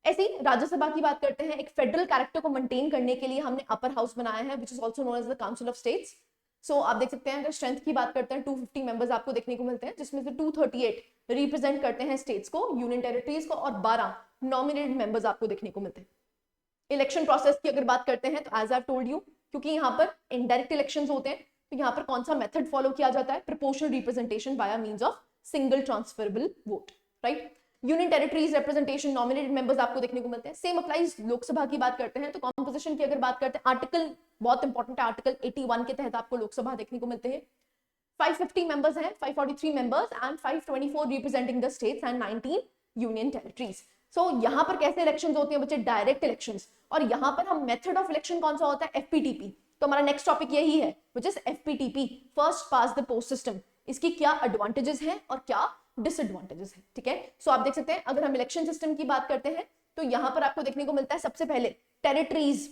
ऐसे ही राज्यसभा की बात करते हैं, एक फेडरल कैरेक्टर को मेंटेन करने के लिए हमने अपर हाउस बनाया है, which is also known as the council of states. So आप देख सकते हैं, अगर स्ट्रेंथ की बात करते हैं 250 मेंबर्स आपको देखने को मिलते हैं, जिसमें से 238 रिप्रेजेंट करते हैं स्टेट्स को, यूनियन टेरिटरीज को, और 12 नॉमिनेटेड मेंबर्स आपको देखने को मिलते हैं। इलेक्शन प्रोसेस की अगर बात करते हैं तो एज आई टोल्ड यू, क्योंकि यहाँ पर इनडायरेक्ट इलेक्शंस होते हैं, तो यहाँ पर कौन सा मेथड फॉलो किया जाता है, proportional representation by means of single transferable vote, right. Union territories representation, nominated members आपको देखने को मिलते हैं। सेम अप्लाइज लोकसभा की बात करते हैं, तो कॉम्पोजिशन की अगर बात करते हैं, आर्टिकल बहुत इंपॉर्टेंट है, आर्टिकल 81 के तहत आपको लोकसभा देखने को मिलते हैं। 550 मेंबर्स हैं, 543 members and 524 representing the states and 19 union territories. So यहाँ पर कैसे इलेक्शंस होती हैं बच्चे, डायरेक्ट इलेक्शंस, और यहाँ पर हम मेथड ऑफ इलेक्शन कौन सा होता है, एफपीटीपी। तो हमारा नेक्स्ट टॉपिक यही है, which is FPTP, first past the post system. इसकी क्या एडवांटेजेस हैं और क्या डिसएडवांटेजेस हैं, ठीक है। सो आप देख सकते हैं, अगर हम इलेक्शन सिस्टम की बात करते हैं तो यहाँ पर आपको देखने को मिलता है, सबसे पहले टेरिटरीज,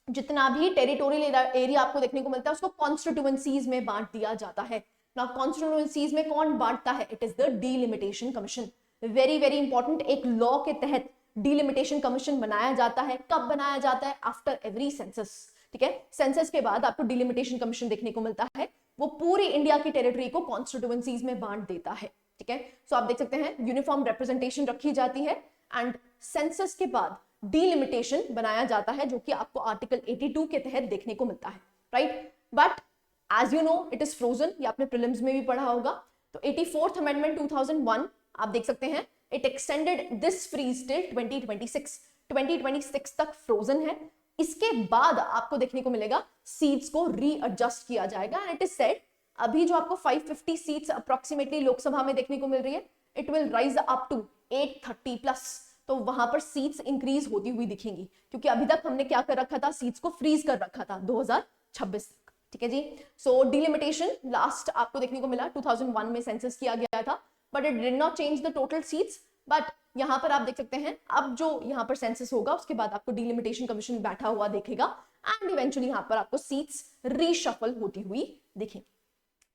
जितना भी टेरिटोरियल एरिया आपको देखने को मिलता है उसको कॉन्स्टिट्यूएंसीज में बांट दिया जाता है ना। कॉन्स्टिट्यूएंसीज में कौन बांटता है, it is the delimitation commission. Very very important, एक लॉ के तहत डीलिमिटेशन कमीशन बनाया जाता है। कब बनाया जाता है, आफ्टर एवरी सेंसस, ठीक है। सेंसस के बाद आपको डीलिमिटेशन कमीशन देखने को मिलता है, वो पूरी इंडिया की टेरिटरी को कॉन्स्टिट्यूएंसीज में बांट देता है, ठीक है। सो आप देख सकते हैं, यूनिफॉर्म रिप्रेजेंटेशन रखी जाती है एंड सेंसस के बाद डीलिमिटेशन बनाया जाता है, जो कि आपको आर्टिकल 82 के तहत देखने को मिलता है, right. But as you know it is frozen, ये आपने प्रीलिम्स में भी पढ़ा होगा। तो 84th अमेंडमेंट 2001 आप देख सकते हैं, it extended this freeze till 2026 तक फ्रोजन है। इसके बाद आपको देखने को मिलेगा सीट्स को रीएडजस्ट किया जाएगा एंड इट इज सेड, अभी जो आपको 550 सीट्स अप्रोक्सीमेटली लोकसभा में देखने को मिल रही है, it will rise up to 830 plus. तो वहां पर सीट्स इंक्रीज होती हुई दिखेंगी, क्योंकि अभी तक हमने क्या कर रखा था, सीट्स को फ्रीज कर रखा था 2026 तक, ठीक है जी। सो डीलिमिटेशन लास्ट आपको देखने को मिला 2001 में सेंसस किया गया था, but it did not change the total seats. But यहाँ पर आप देख सकते हैं, अब जो यहाँ पर सेंसस होगा उसके बाद आपको डीलिमिटेशन कमीशन बैठा हुआ देखेगा एंड इवेंचुअली यहाँ पर आपको सीट्स रीशफल होती हुई दिखेंगी,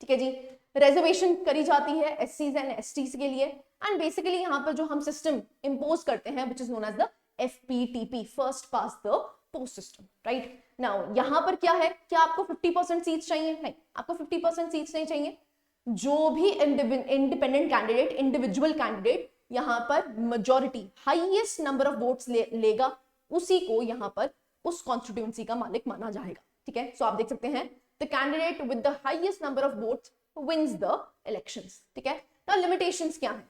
ठीक है जी। रिजर्वेशन करी जाती है एससीज एंड एसटीज के लिए एंड बेसिकली यहाँ पर जो हम सिस्टम इंपोज करते हैं which is known as the FPTP, first past the post system, right. Now यहाँ पर क्या है, क्या आपको 50% सीट्स चाहिए, नहीं, आपको 50% सीट्स नहीं चाहिए। जो भी इंडिपेंडेंट कैंडिडेट, इंडिविजुअल कैंडिडेट यहाँ पर majority highest number of votes लेगा, उसी को यहाँ पर उस कॉन्स्टिट्यूएंसी का मालिक माना जाएगा, ठीक है। सो आप देख सकते हैं, the candidate with the highest number of votes wins the elections, ठीक है। now limitations क्या है,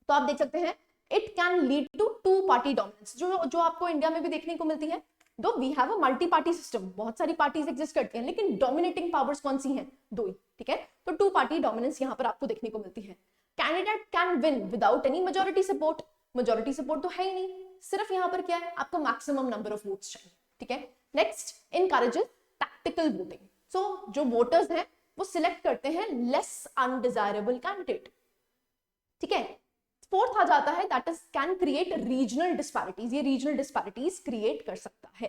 तो आप देख सकते हैं, it can lead to two party dominance, जो आपको इंडिया में भी देखने को मिलती है। Though we have a multi party system, बहुत सारी पार्टीज एग्जिस्ट करती हैं, लेकिन डोमिनेटिंग पावर्स कौन सी हैं, दो ही, ठीक है। तो टू पार्टी डोमिनेंस यहाँ पर आपको देखने को मिलती है। Candidate can win without any majority support, majority support तो है ही नहीं, सिर्फ यहाँ पर क्या है, आपको मैक्सिमम नंबर ऑफ वोट्स चाहिए, ठीक है। नेक्स्ट, इनकरेजेस टैक्टिकल वोटिंग, सो जो वोटर्स हैं वो सिलेक्ट करते हैं लेस अनडिजायरेबल कैंडिडेट, ठीक है। फोर्थ आ जाता है, that is can create regional disparities, ये रीजनल डिस्पैरिटीज क्रिएट कर सकता है।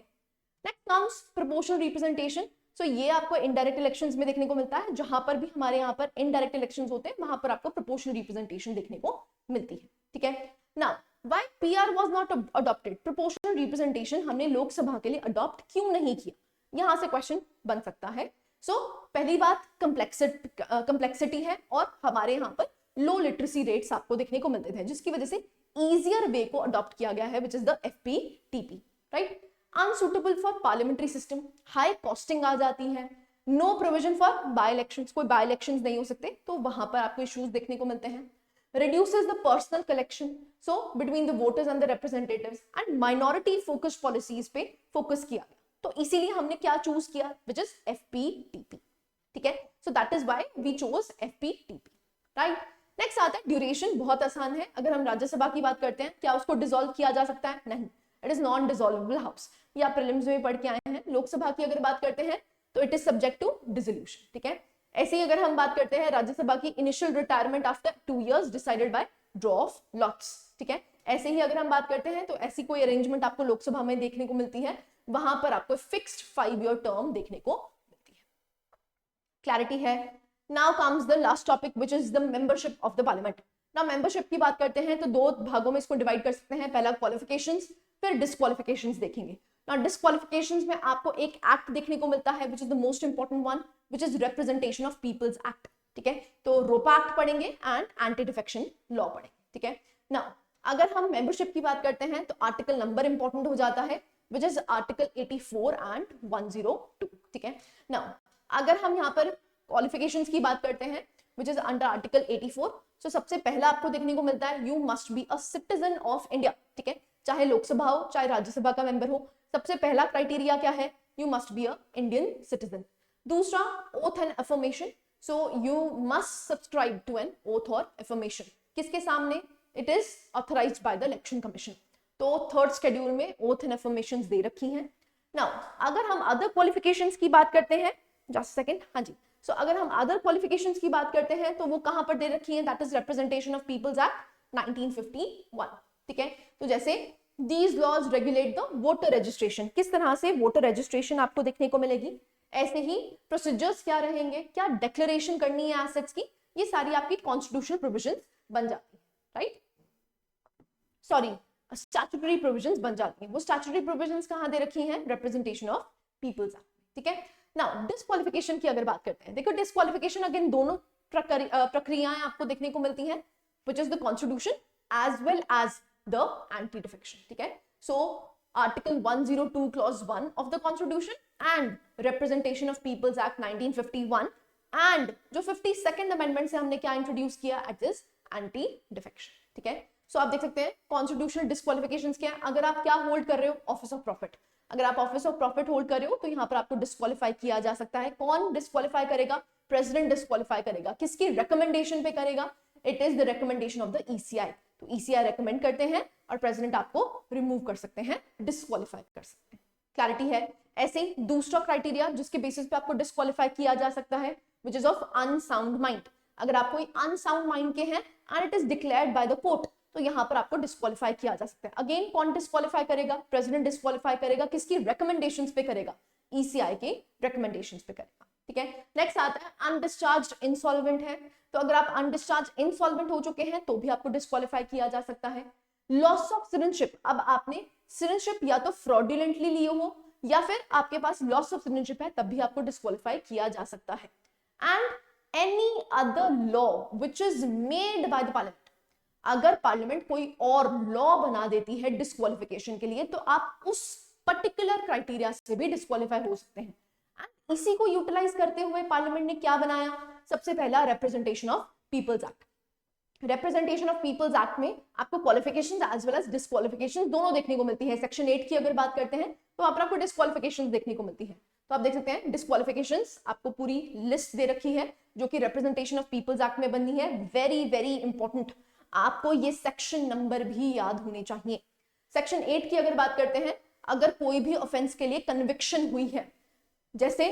नेक्स्ट कम्स प्रोपोर्शनल रिप्रेजेंटेशन, सो ये आपको इनडायरेक्ट इलेक्शंस में देखने को मिलता है, जहां पर भी हमारे यहाँ पर इनडायरेक्ट इलेक्शंस होते हैं वहां पर आपको प्रोपोर्शनल रिप्रेजेंटेशन देखने को मिलती है, ठीक है। Now why PR was not adopted, proportional representation हमने लोकसभा के लिए अडॉप्ट क्यों नहीं किया, यहां से क्वेश्चन बन सकता है। सो पहली बात कंप्लेक्सिटी है और हमारे यहाँ पर लो लिटरेसी रेट्स आपको देखने को मिलते थे, जिसकी वजह से इजियर वे को अडॉप्ट किया गया है which is the FPTP, right. Unsuitable for parliamentary system, high costing आ जाती है। No provision for by elections, कोई बाय इलेक्शंस नहीं हो सकते, तो वहां पर आपको इश्यूज देखने को मिलते हैं। reduces the personal collection so between the voters and the representatives and minority focused policies पे focus किया गया, तो इसीलिए हमने क्या चूज किया, which is FPTP, ठीक है, so that is why we chose FPTP, right? Next आता है ड्यूरेशन, बहुत आसान है, अगर हम राज्यसभा की बात करते हैं क्या उसको डिसॉल्व किया जा सकता है, नहीं, इट इज नॉन डिसॉल्वेबल हाउस, ये आप प्रीलिम्स में पढ़ के आए हैं। लोकसभा की अगर बात करते हैं तो it is subject to dissolution, ठीक है। ऐसे ही अगर हम बात करते हैं राज्यसभा की initial retirement after 2 years decided by draw of lots, ठीक है। ऐसे ही अगर हम बात करते हैं तो ऐसी कोई अरेंजमेंट आपको लोकसभा में देखने को मिलती है, वहां पर आपको फिक्स्ड 5-year टर्म देखने को मिलती है। क्लैरिटी है। Now comes the last topic which is the membership of the parliament. Now membership की बात करते हैं तो 2 भागों में इसको डिवाइड कर सकते हैं, पहला क्वालिफिकेशंस फिर डिस्क्वालिफिकेशंस देखेंगे। नाउ डिस्क्वालिफिकेशंस में आपको एक एक्ट देखने को मिलता है which is the most important one which is representation of people's act, ठीक है। तो रोपा एक्ट पढ़ेंगे एंड एंटी डिफेक्शन लॉ पढ़ेंगे, ठीक है। नाउ अगर हम मेंबरशिप की बात करते हैं तो आर्टिकल नंबर इंपॉर्टेंट हो जाता है विच इज आर्टिकल 84 एंड 102, ठीक है। नाउ अगर हम यहाँ पर क्वालिफिकेशंस की बात करते हैं विच इज अंडर आर्टिकल 84, तो सबसे पहला आपको देखने को मिलता है you must be a citizen of India, ठीक है। चाहे लोकसभा हो चाहे राज्यसभा का मेंबर हो, सबसे पहला क्राइटेरिया क्या है, you must be a Indian citizen. दूसरा oath and affirmation, so you must subscribe to an oath और अफर्मेशन, किसके सामने, it is authorised by the election commission. तो थर्ड शेड्यूल में ओथ एंड अफर्मेशंस दे रखी हैं। नाउ अगर हम अदर क्वालिफिकेशंस की बात करते हैं, जस्ट सेकंड, हाँ जी, सो अगर हम अदर क्वालिफिकेशंस की बात करते हैं तो वो कहां पर दे रखी है, that is representation of people's act 1951, ठीक है। तो जैसे these laws regulate the voter registration, किस तरह से वोटर रजिस्ट्रेशन आपको देखने को मिलेगी, ऐसे ही प्रोसीजर्स क्या रहेंगे, क्या डिक्लेरेशन करनी है एसेट्स की, ये सारी आपकी कॉन्स्टिट्यूशनल प्रोविजंस बन जाती है, राइट, सॉरी स्टैट्यूटरी प्रोविजंस बन जाती हैं। वो स्टैट्यूटरी प्रोविजंस कहां दे रखी हैं, रिप्रेजेंटेशन ऑफ पीपल्स एक्ट, ठीक है। नाउ डिस्क्वालिफिकेशन की अगर बात करते हैं, देखो डिस्क्वालिफिकेशन अगेन दोनों प्रक्रियाएं आपको देखने को मिलती हैं which is the constitution as well as the anti defection, ठीक है। So article 102 clause 1 of the constitution and representation of people's act 1951 and जो 52nd अमेंडमेंट से हमने क्या इंट्रोड्यूस किया, इट इज एंटी डिफेक्शन, ठीक है। सो आप देख सकते हैं कॉन्स्टिट्यूशनल डिस्क्वालिफिकेशंस क्या है, अगर आप क्या होल्ड कर रहे हो, ऑफिस ऑफ प्रॉफिट, अगर आप ऑफिस ऑफ प्रॉफिट होल्ड कर रहे हो तो यहाँ पर आपको डिस्क्वालीफाई किया जा सकता है। कौन डिस्क्वालीफाई करेगा, प्रेसिडेंट डिस्क्वालीफाई करेगा, किसकी रिकमेंडेशन पे करेगा, it is the recommendation of the ECI. तो ईसीआई रिकमेंड करते हैं और प्रेसिडेंट आपको रिमूव कर सकते हैं, डिस्क्वालीफाई कर सकते हैं। क्लैरिटी है। ऐसे ही दूसरा क्राइटेरिया जिसके बेसिस पे आपको डिस्क्वालीफाई किया जा सकता है which is of unsound mind. अगर आप कोई अनसाउंड माइंड के हैं and it is declared by the court, तो यहाँ पर आपको डिस्क्वालीफाई किया जा सकता है। अगेन कौन डिस्क्वालीफाई करेगा, प्रेसिडेंट डिस्क्वालीफाई करेगा, किसकी रिकमेंडेशंस पे करेगा, ईसीआई के रिकमेंडेशंस पे करेगा, ठीक है। नेक्स्ट आता है अनडिस्चार्ज्ड इंसॉल्वेंट है, तो अगर आप अनडिस्चार्ज इंसॉल्वेंट हो चुके हैं तो भी आपको डिस्क्वालीफाई किया जा सकता है। लॉस ऑफ सिटीजनशिप, अब आपने सिटीजनशिप या तो फ्रॉडुलेंटली लिए हो या फिर आपके पास लॉस ऑफ सिटीजनशिप है, तब भी आपको डिस्क्वालीफाई किया जा सकता है। And any other law which is made by the parliament, अगर पार्लियामेंट कोई और लॉ बना देती है डिस्क्वालिफिकेशन के लिए तो आप उस पर्टिकुलर क्राइटेरिया से भी डिस्क्वालीफाई हो सकते हैं। एंड इसी को यूटिलाइज करते हुए पार्लियामेंट ने क्या बनाया, सबसे पहला representation of people's act. Representation of people's act में आपको qualifications as well as disqualifications दोनों देखने को मिलती है। सेक्शन 8 की अगर बात करते हैं तो वहां पर आपको डिस्क्वालिफिकेशंस देखने को मिलती है। तो आप देख सकते हैं डिस्क्वालिफिकेशंस आपको पूरी लिस्ट दे रखी है जो कि रिप्रेजेंटेशन ऑफ पीपल्स एक्ट में बनी है। वेरी वेरी इंपॉर्टेंट, आपको ये सेक्शन नंबर भी याद होने चाहिए। सेक्शन 8 की अगर बात करते हैं, अगर कोई भी ऑफेंस के लिए कन्विक्शन हुई है, जैसे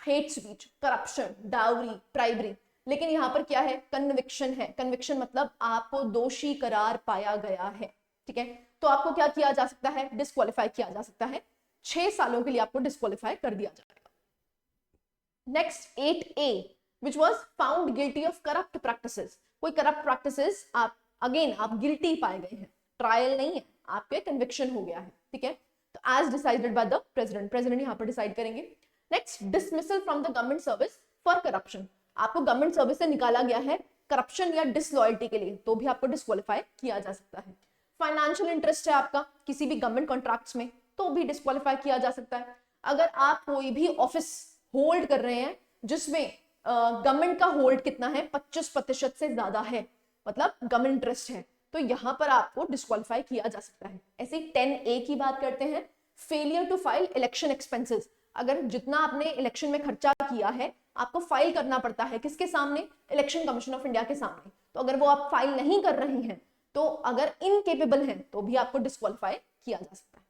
हेट स्पीच, करप्शन, डाउरी, प्राइबरी, लेकिन यहां पर क्या है, कन्विक्शन है। कन्विक्शन मतलब आपको दोषी करार पाया गया है, ठीक है। तो आपको क्या किया जा सकता है, डिस्क्वालीफाई किया जा सकता है, 6 सालों के लिए आपको डिस्क्वालीफाई कर दिया जाएगा। Next 8A which was found guilty of corrupt practices, कोई करप्ट प्रैक्टिसेस आप अगेन आप गिल्टी पाए गए हैं, ट्रायल नहीं है, आपके कन्विक्शन हो गया है, ठीक है। तो as decided by the president, president यहां पर डिसाइड करेंगे। Next dismissal from the government service for corruption, आपको गवर्नमेंट सर्विस से निकाला गया है करप्शन या डिसलॉयल्टी के लिए, तो भी आपको डिस्क्वालीफाई किया जा सकता है। फाइनेंशियल इंटरेस्ट है आपका किसी भी गवर्नमेंट कॉन्ट्रैक्ट्स में, तो भी डिस्क्वालीफाई किया जा सकता है। अगर आप कोई भी ऑफिस होल्ड कर रहे हैं जिसमें गवर्नमेंट का होल्ड कितना है, 25% से ज्यादा है, मतलब गवर्नमेंट इंटरेस्ट है, तो यहाँ पर आपको डिस्क्वालीफाई किया जा सकता है। ऐसे 10A की बात करते हैं, failure to file election expenses. अगर जितना आपने इलेक्शन में खर्चा किया है आपको फाइल करना पड़ता है किसके सामने, इलेक्शन कमीशन ऑफ इंडिया के सामने, तो अगर वो आप फाइल नहीं कर रही हैं तो अगर इनकेपेबल हैं तो भी आपको डिस्क्वालीफाई किया जा सकता है,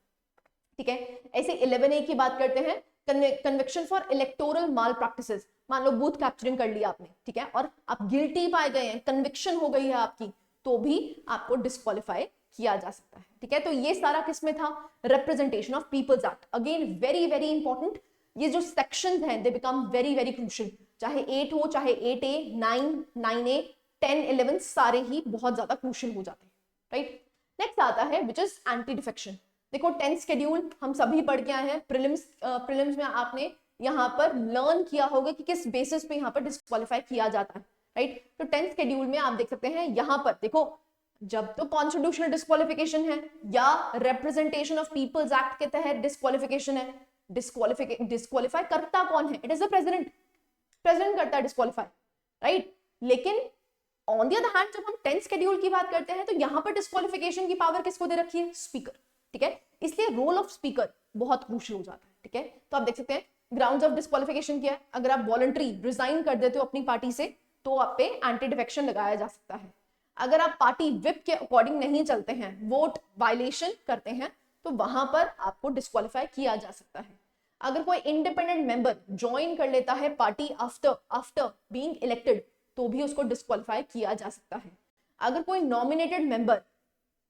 ठीक है। ऐसे 11A की बात करते हैं, conviction for electoral mall practices. मान लो बूथ कैप्चरिंग कर लिया आपने, ठीक है, और आप गिल्टी पाए गए हैं, कन्विक्शन हो गई है आपकी, तो भी आपको डिस्क्वालीफाई किया जा सकता है, ठीक है। तो ये सारा किसमें था, representation of people's act. Again very very important, ये जो सेक्शंस हैं they become very very crucial, चाहे 8 हो, चाहे 8A, 9, 9A, 10, 11 सारे ही बहुत ज्यादा क्रूशियल हो जाते हैं, राइट। नेक्स्ट आता है विच इज एंटी डिफेक्शन। देखो 10th शेड्यूल हम सभी पढ़ के आए हैं, प्रीलिम्स में आपने यहाँ पर लर्न किया होगा कि किस बेसिस पे यहाँ पर डिस्क्वालीफाई किया जाता है, राइट। तो 10th शेड्यूल में आप देख सकते हैं यहाँ पर देखो, जब तो कॉन्स्टिट्यूशनल डिस्क्वालिफिकेशन है या रिप्रेजेंटेशन ऑफ पीपल्स एक्ट के तहत डिस्क्वालिफिकेशन है, डिस्क्वालीफाई करता कौन है, it is the president, president करता है डिस्क्वालीफाई, राइट। लेकिन ऑन द अदर हैंड जब हम 10th शेड्यूल की बात करते हैं तो यहाँ पर डिस्क्वालिफिकेशन की पावर किसको दे रखी है, स्पीकर, ठीक है। इसलिए रोल ऑफ स्पीकर बहुत क्रूशियल हो जाता है, ठीक है। तो आप देख सकते हैं ग्राउंड्स ऑफ डिस्क्वालिफिकेशन क्या है, अगर आप वॉलंटरी रिजाइन कर देते हो अपनी पार्टी से तो आप पे एंटी डिफेक्शन लगाया जा सकता है। अगर आप पार्टी विप के अकॉर्डिंग नहीं चलते हैं, वोट वायलेशन करते हैं, तो वहां पर आपको डिस्क्वालीफाई किया जा सकता है। अगर कोई इंडिपेंडेंट मेंबर ज्वाइन कर लेता है पार्टी आफ्टर बीइंग इलेक्टेड तो भी उसको डिस्क्वालीफाई किया जा सकता है। अगर कोई नॉमिनेटेड मेंबर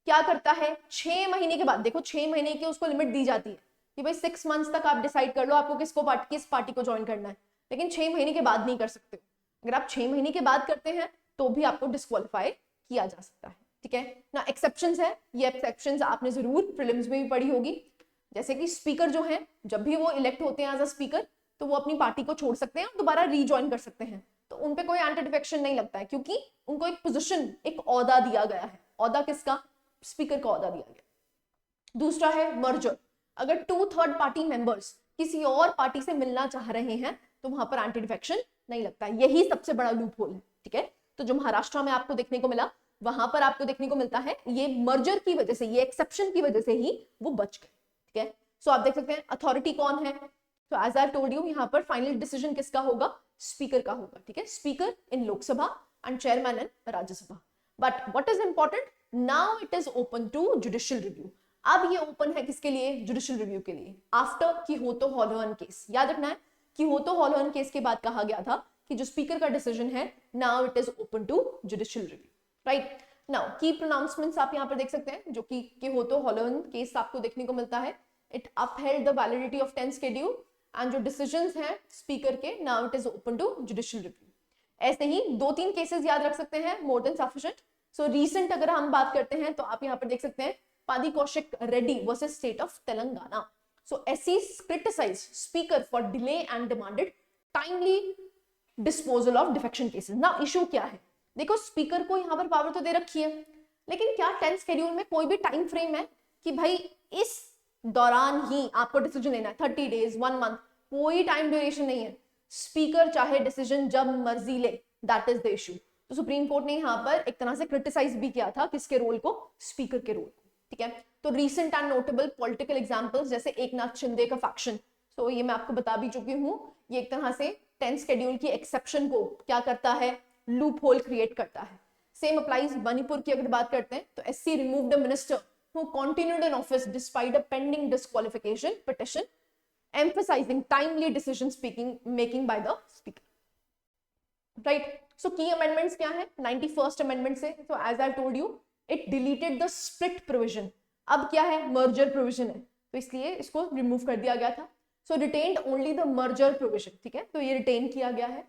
क्या करता है, 6 महीने के बाद, देखो 6 महीने की उसको लिमिट दी जाती है कि भाई 6 मंथ्स तक आप डिसाइड कर लो आपको किस पार्टी को ज्वाइन करना है, लेकिन 6 महीने के बाद नहीं कर सकते। अगर आप 6 महीने के बाद करते हैं तो भी आपको डिस्क्वालीफाई किया जा सकता है, ठीक है ना। एक्सेप्शंस है, ये एक्सेप्शंस आपने जरूर प्रीलिम्स में भी पढ़ी होगी, जैसे कि स्पीकर जो है जब भी वो इलेक्ट होते हैं एज अ स्पीकर तो वो अपनी पार्टी को छोड़ सकते हैं और दोबारा रीजॉइन कर सकते हैं, तो उन पे कोई एंटी डिफेक्शन नहीं लगता है क्योंकि उनको एक पोजीशन, एक ओहदा दिया गया है। ओहदा किसका, स्पीकर का ओहदा दिया गया। दूसरा है मर्जर, अगर 2/3 पार्टी मेंबर्स किसी और पार्टी से मिलना चाह रहे हैं तो वहां पर एंटी डिफेक्शन नहीं लगता है, यही सबसे बड़ा लूप होल है, ठीक है। तो जो महाराष्ट्र में आपको देखने को मिला वहां पर आपको देखने को मिलता है ये मर्जर की वजह से, ये एक्सेप्शन की वजह से ही वो बच गए, ठीक है। सो आप देख सकते हैं अथॉरिटी कौन है, तो एज आई टोल्ड यू यहाँ पर फाइनल डिसीजन किसका होगा, स्पीकर का होगा, ठीक है। Speaker in Lok Sabha and chairman in Rajya Sabha. But what is important, now it is open to judicial review. अब ये ओपन है किसके लिए, जुडिशियल रिव्यू के लिए, आफ्टर किहोतो हॉलोहन केस। याद रखना है किहोतो हॉलोहन केस के बाद कहा गया था कि जो स्पीकर का डिसीजन है now it is open to judicial review, right. Now key pronouncements आप यहाँ पर देख सकते हैं, जो कि किहोतो हॉलोहन केस आपको देखने को मिलता है, it upheld the validity of 10th schedule and जो डिसीजंस हैं स्पीकर के now it is open to judicial review. ऐसे ही 2-3 केसेस याद रख सकते हैं, more than sufficient. So recent अगर हम बात करते हैं तो आप यहाँ पर देख सकते हैं Padi Kaushik Reddy versus state of Telangana. So SC criticised speaker for delay and demanded timely disposal of defection cases. ना इशू क्या है, देखो स्पीकर को यहाँ पर पावर तो दे रखी है, लेकिन क्या 10th शेड्यूल में कोई भी टाइम फ्रेम है कि भाई इस दौरान ही आपको डिसीजन लेना है, 30 डेज, 1 मंथ, कोई टाइम ड्यूरेशन नहीं है। स्पीकर चाहे डिसीजन जब मर्जी ले, दैट इज द इशू। तो सुप्रीम कोर्ट ने यहाँ पर एक तरह से क्रिटिसाइज भी किया था किसके रोल को, स्पीकर के रोल को, ठीक है। तो recent and notable political examples जैसे एकनाथ शिंदे का फैक्शन, तो ये मैं आपको बता भी चुकी हूँ, ये एक तरह से 10th शेड्यूल की एक्सेप्शन को क्या करता है, लूप होल क्रिएट करता है। सेम अप्लाइज मणिपुर की अगर बात करते हैं तो SC removed a minister who continued in office despite a pending disqualification petition, emphasizing timely decision making by the speaker, right. So key amendments क्या है, 91st amendment से, तो as I told you it deleted the split provision, अब क्या है, merger provision है, तो इसलिए इसको remove कर दिया गया था। So retained only the merger provision, ठीक है, तो ये retain किया गया है।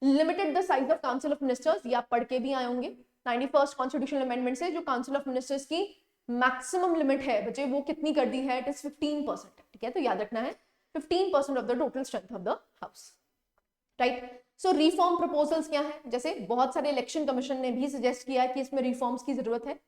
Limited the size of council of ministers, ये आप पढ़ के भी आए होंगे 91st constitutional amendment से, जो council of ministers की मैक्सिमम लिमिट है बच्चे वो कितनी कर दी है, इट इज 15%, ठीक है। तो याद रखना है 15% of the total strength of the house, right. So reform proposals क्या है, जैसे बहुत सारे इलेक्शन कमीशन ने भी सजेस्ट किया है कि इसमें रिफॉर्म्स की जरूरत है।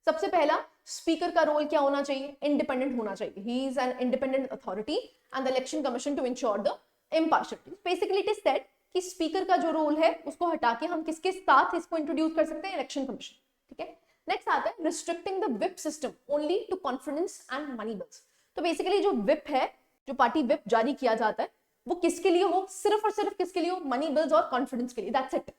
सबसे पहला, स्पीकर का रोल क्या होना चाहिए, इंडिपेंडेंट होना चाहिए, he is an independent authority and the election commission to ensure the impartiality. Basically it is said कि स्पीकर का जो रोल है उसको हटा के हम किसके साथ इसको इंट्रोड्यूस कर सकते हैं, इलेक्शन कमीशन, ठीक है। नेक्स्ट आता है restricting the whip system only to confidence and money bills. तो बेसिकली जो विप है, जो पार्टी विप जारी किया जाता है, वो किसके लिए हो, सिर्फ और सिर्फ किसके लिए हो, मनी बिल्स और कॉन्फिडेंस के लिए, दैट्स इट।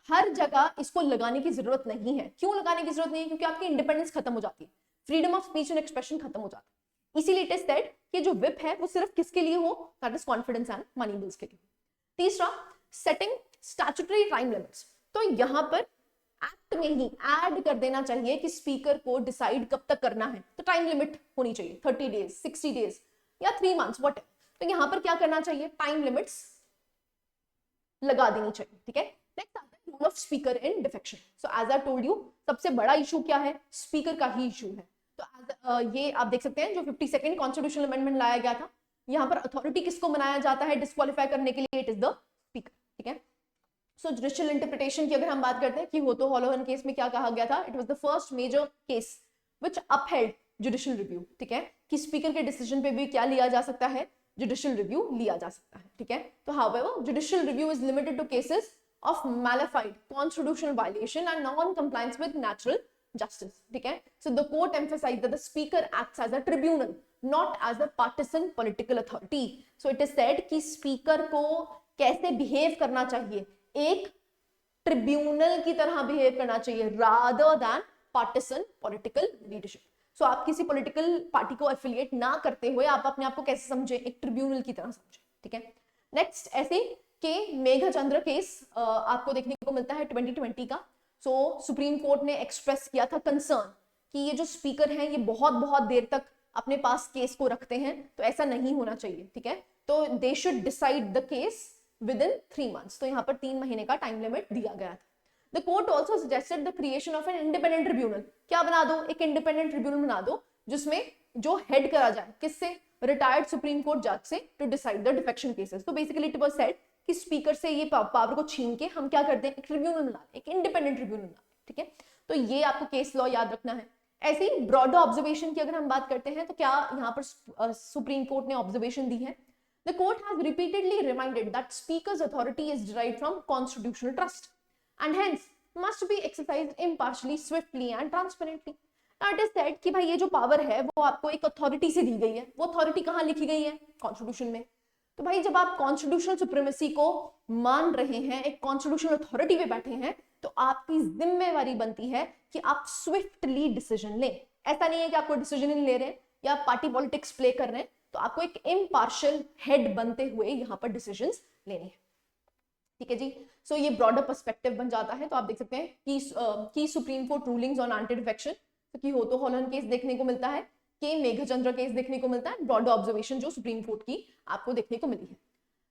हर जगह इसको लगाने की जरूरत नहीं है। क्यों लगाने की जरूरत नहीं है? क्योंकि आपकी इंडिपेंडेंस खत्म हो जाती है, freedom of speech and expression खत्म हो जाता है। इसीलिए इट इज सेड कि जो विप है वो सिर्फ किसके लिए हो, that is confidence and money bills के लिए। तीसरा, सेटिंग स्टैट्यूटरी टाइम लिमिट्स। तो यहां पर एक्ट में ही ऐड कर देना चाहिए कि स्पीकर को डिसाइड कब तक करना है, तो टाइम लिमिट होनी चाहिए, 30 डेज, 60 डेज या 3 मंथ्स व्हाट। तो यहां पर क्या करना चाहिए, टाइम लिमिट्स लगा देनी चाहिए, ठीक है। नेक्स्ट आता है role of speaker in defection. So as I told you, सबसे बड़ा इशू क्या है, स्पीकर का ही इशू है। तो ये आप देख सकते हैं जो 52nd कॉन्स्टिट्यूशनल अमेंडमेंट लाया गया था, यहाँ पर अथॉरिटी किसको बनाया जाता है डिस्क्वालीफाई करने के लिए, इट इज द स्पीकर, ठीक है। सो जुडिशियल इंटरप्रिटेशन की अगर हम बात करते हैं कि होतो हॉलोहन केस में क्या कहा गया था, it was the first major case which upheld judicial review, ठीक है, कि स्पीकर के डिसीजन पे भी क्या लिया जा सकता है, जुडिशियल रिव्यू लिया जा सकता है, ठीक है। तो however judicial review is limited to cases of malified constitutional violation and non-compliance with natural justice, ठीक है। So the court emphasized that the speaker acts as a tribunal, not as a partisan political authority. So it is said कि speaker को कैसे behave करना चाहिए, एक tribunal की तरह बिहेव करना चाहिए rather than partisan political leadership. So आप किसी political party को affiliate ना करते हुए आप अपने आप को कैसे समझे, एक ट्रिब्यूनल की तरह समझे, ठीक है। नेक्स्ट ऐसे के मेघचंद्र केस आपको देखने को मिलता है 2020 का। सो सुप्रीम कोर्ट ने एक्सप्रेस किया था कंसर्न कि ये जो स्पीकर हैं ये बहुत देर तक अपने पास केस को रखते हैं, तो ऐसा नहीं होना चाहिए, ठीक है। तो they should decide the case with in 3 months. तो यहाँ पर 3 महीने का टाइम लिमिट दिया गया था। The court also suggested the creation of N independent tribunal. क्या बना दो, एक इंडिपेंडेंट ट्रिब्यूनल बना दो जिसमें जो हेड करा जाए किससे, रिटायर्ड सुप्रीम कोर्ट जज से, to decide the defection cases. तो बेसिकली इट वाज सेड कि स्पीकर से ये पावर को छीन के हम क्या करते हैं, एक ट्रिब्यूनल बना, एक इंडिपेंडेंट ट्रिब्यूनल बना, ठीक है। तो ये आपको केस लॉ याद रखना है। ऐसे ही ब्रॉडर ऑब्जर्वेशन की अगर हम बात करते हैं तो क्या यहाँ पर सुप्रीम कोर्ट ने ऑब्जर्वेशन दी है, the court has repeatedly reminded that speakers authority is derived from constitutional trust and hence must be exercised impartially, swiftly and transparently. Now it is said कि भाई ये जो पावर है वो आपको एक अथॉरिटी से दी गई है, वो अथॉरिटी कहाँ लिखी गई है, कॉन्स्टिट्यूशन में। तो भाई जब आप कॉन्स्टिट्यूशनल सुप्रीमेसी को मान रहे हैं, एक कॉन्स्टिट्यूशनल अथॉरिटी पे बैठे हैं, तो आपकी जिम्मेवारी बनती है कि आप स्विफ्टली डिसीजन लें। ऐसा नहीं है कि आपको डिसीजन नहीं ले रहे हैं या पार्टी पॉलिटिक्स प्ले कर रहे हैं, तो आपको एक इम्पार्शियल हेड बनते हुए यहाँ पर डिसीजंस लेने हैं, ठीक है जी। सो ये ब्रॉडर पर्सपेक्टिव बन जाता है। तो आप देख सकते हैं कि supreme court rulings on anti defection, कि होतो हॉलन केस देखने को मिलता है, कि मेघचंद्र केस देखने को मिलता है, ब्रॉडर ऑब्जर्वेशन जो सुप्रीम कोर्ट की आपको देखने को मिली है।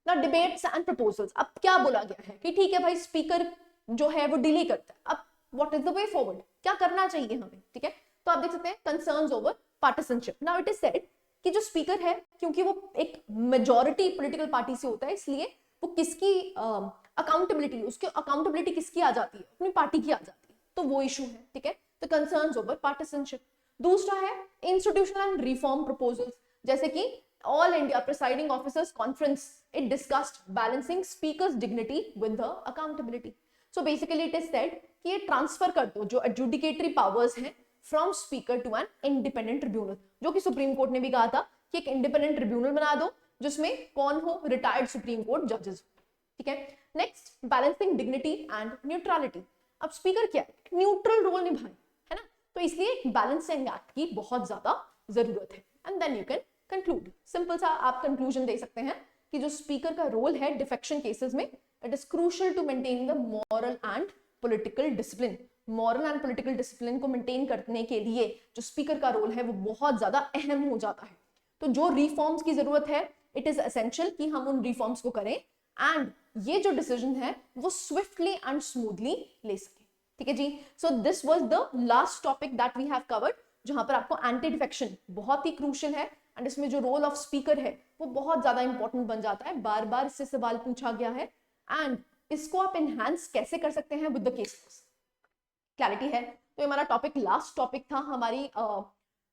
ना डिबेट्स एंड प्रपोजल्स, अब क्या बोला गया है कि ठीक है भाई स्पीकर जो है वो डिले करता है, अब what is the way forward, क्या करना चाहिए हमें, ठीक है। तो आप देख सकते हैं concerns over partisanship. Now it is said कि जो स्पीकर है, क्योंकि वो एक मेजॉरिटी पॉलिटिकल पार्टी से होता है, इसलिए वो किसकी अकाउंटेबिलिटी, उसकी अकाउंटेबिलिटी किसकी आ जाती है, अपनी पार्टी की आ जाती है, तो वो इशू है, ठीक है। तो कंसर्न्स ओवर पार्टिसनशिप। दूसरा है इंस्टीट्यूशनल एंड रिफॉर्म प्रपोजल्स, जैसे कि all India presiding officers conference, it discussed balancing speaker's dignity with the accountability. So basically it is said कि ये ट्रांसफर कर दो जो एडजुडिकेटरी पावर्स हैं from speaker to an independent tribunal, जो कि सुप्रीम कोर्ट ने भी कहा था कि एक इंडिपेंडेंट ट्रिब्यूनल बना दो जिसमें कौन हो, रिटायर्ड सुप्रीम कोर्ट जजेस, ठीक है। Next, balancing dignity and neutrality. अब स्पीकर क्या है, न्यूट्रल रोल निभाए, है ना, तो इसलिए बैलेंसिंग एक्ट की बहुत ज्यादा जरूरत है। And then you can conclude, simple सा आप कंक्लूजन दे सकते हैं कि जो स्पीकर का रोल है डिफेक्शन केसेस में, it is crucial to maintain the moral and political discipline. Moral and political discipline को मेंटेन करने के लिए जो स्पीकर का रोल है वो बहुत ज्यादा अहम हो जाता है। तो जो रिफॉर्म्स की जरूरत है, इट इज एसेंशियल कि हम उन रिफॉर्म्स को करें एंड ये जो डिसीजन है वो स्विफ्टली एंड स्मूथली ले सके, ठीक है जी। So this was the last topic that we have covered, जहां पर आपको एंटी डिफेक्शन बहुत ही क्रूशियल है एंड इसमें जो रोल ऑफ स्पीकर है वो बहुत ज्यादा इंपॉर्टेंट बन जाता है, बार बार इससे सवाल पूछा गया है एंड इसको आप एनहांस कैसे कर सकते हैं with the case laws. Clarity है। तो हमारा टॉपिक लास्ट टॉपिक था, हमारी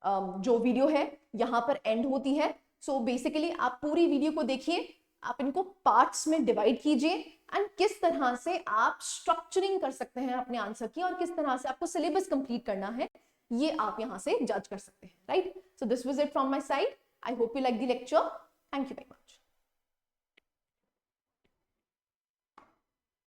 जो वीडियो है यहाँ पर एंड होती है। सो बेसिकली आप पूरी वीडियो को देखिए, आप इनको पार्ट्स में डिवाइड कीजिए एंड किस तरह से आप स्ट्रक्चरिंग कर सकते हैं अपने आंसर की, और किस तरह से आपको सिलेबस कंप्लीट करना है, ये आप यहाँ से जज कर सकते हैं, right? So this was it from my side. I hope you like the lecture. Thank you very much.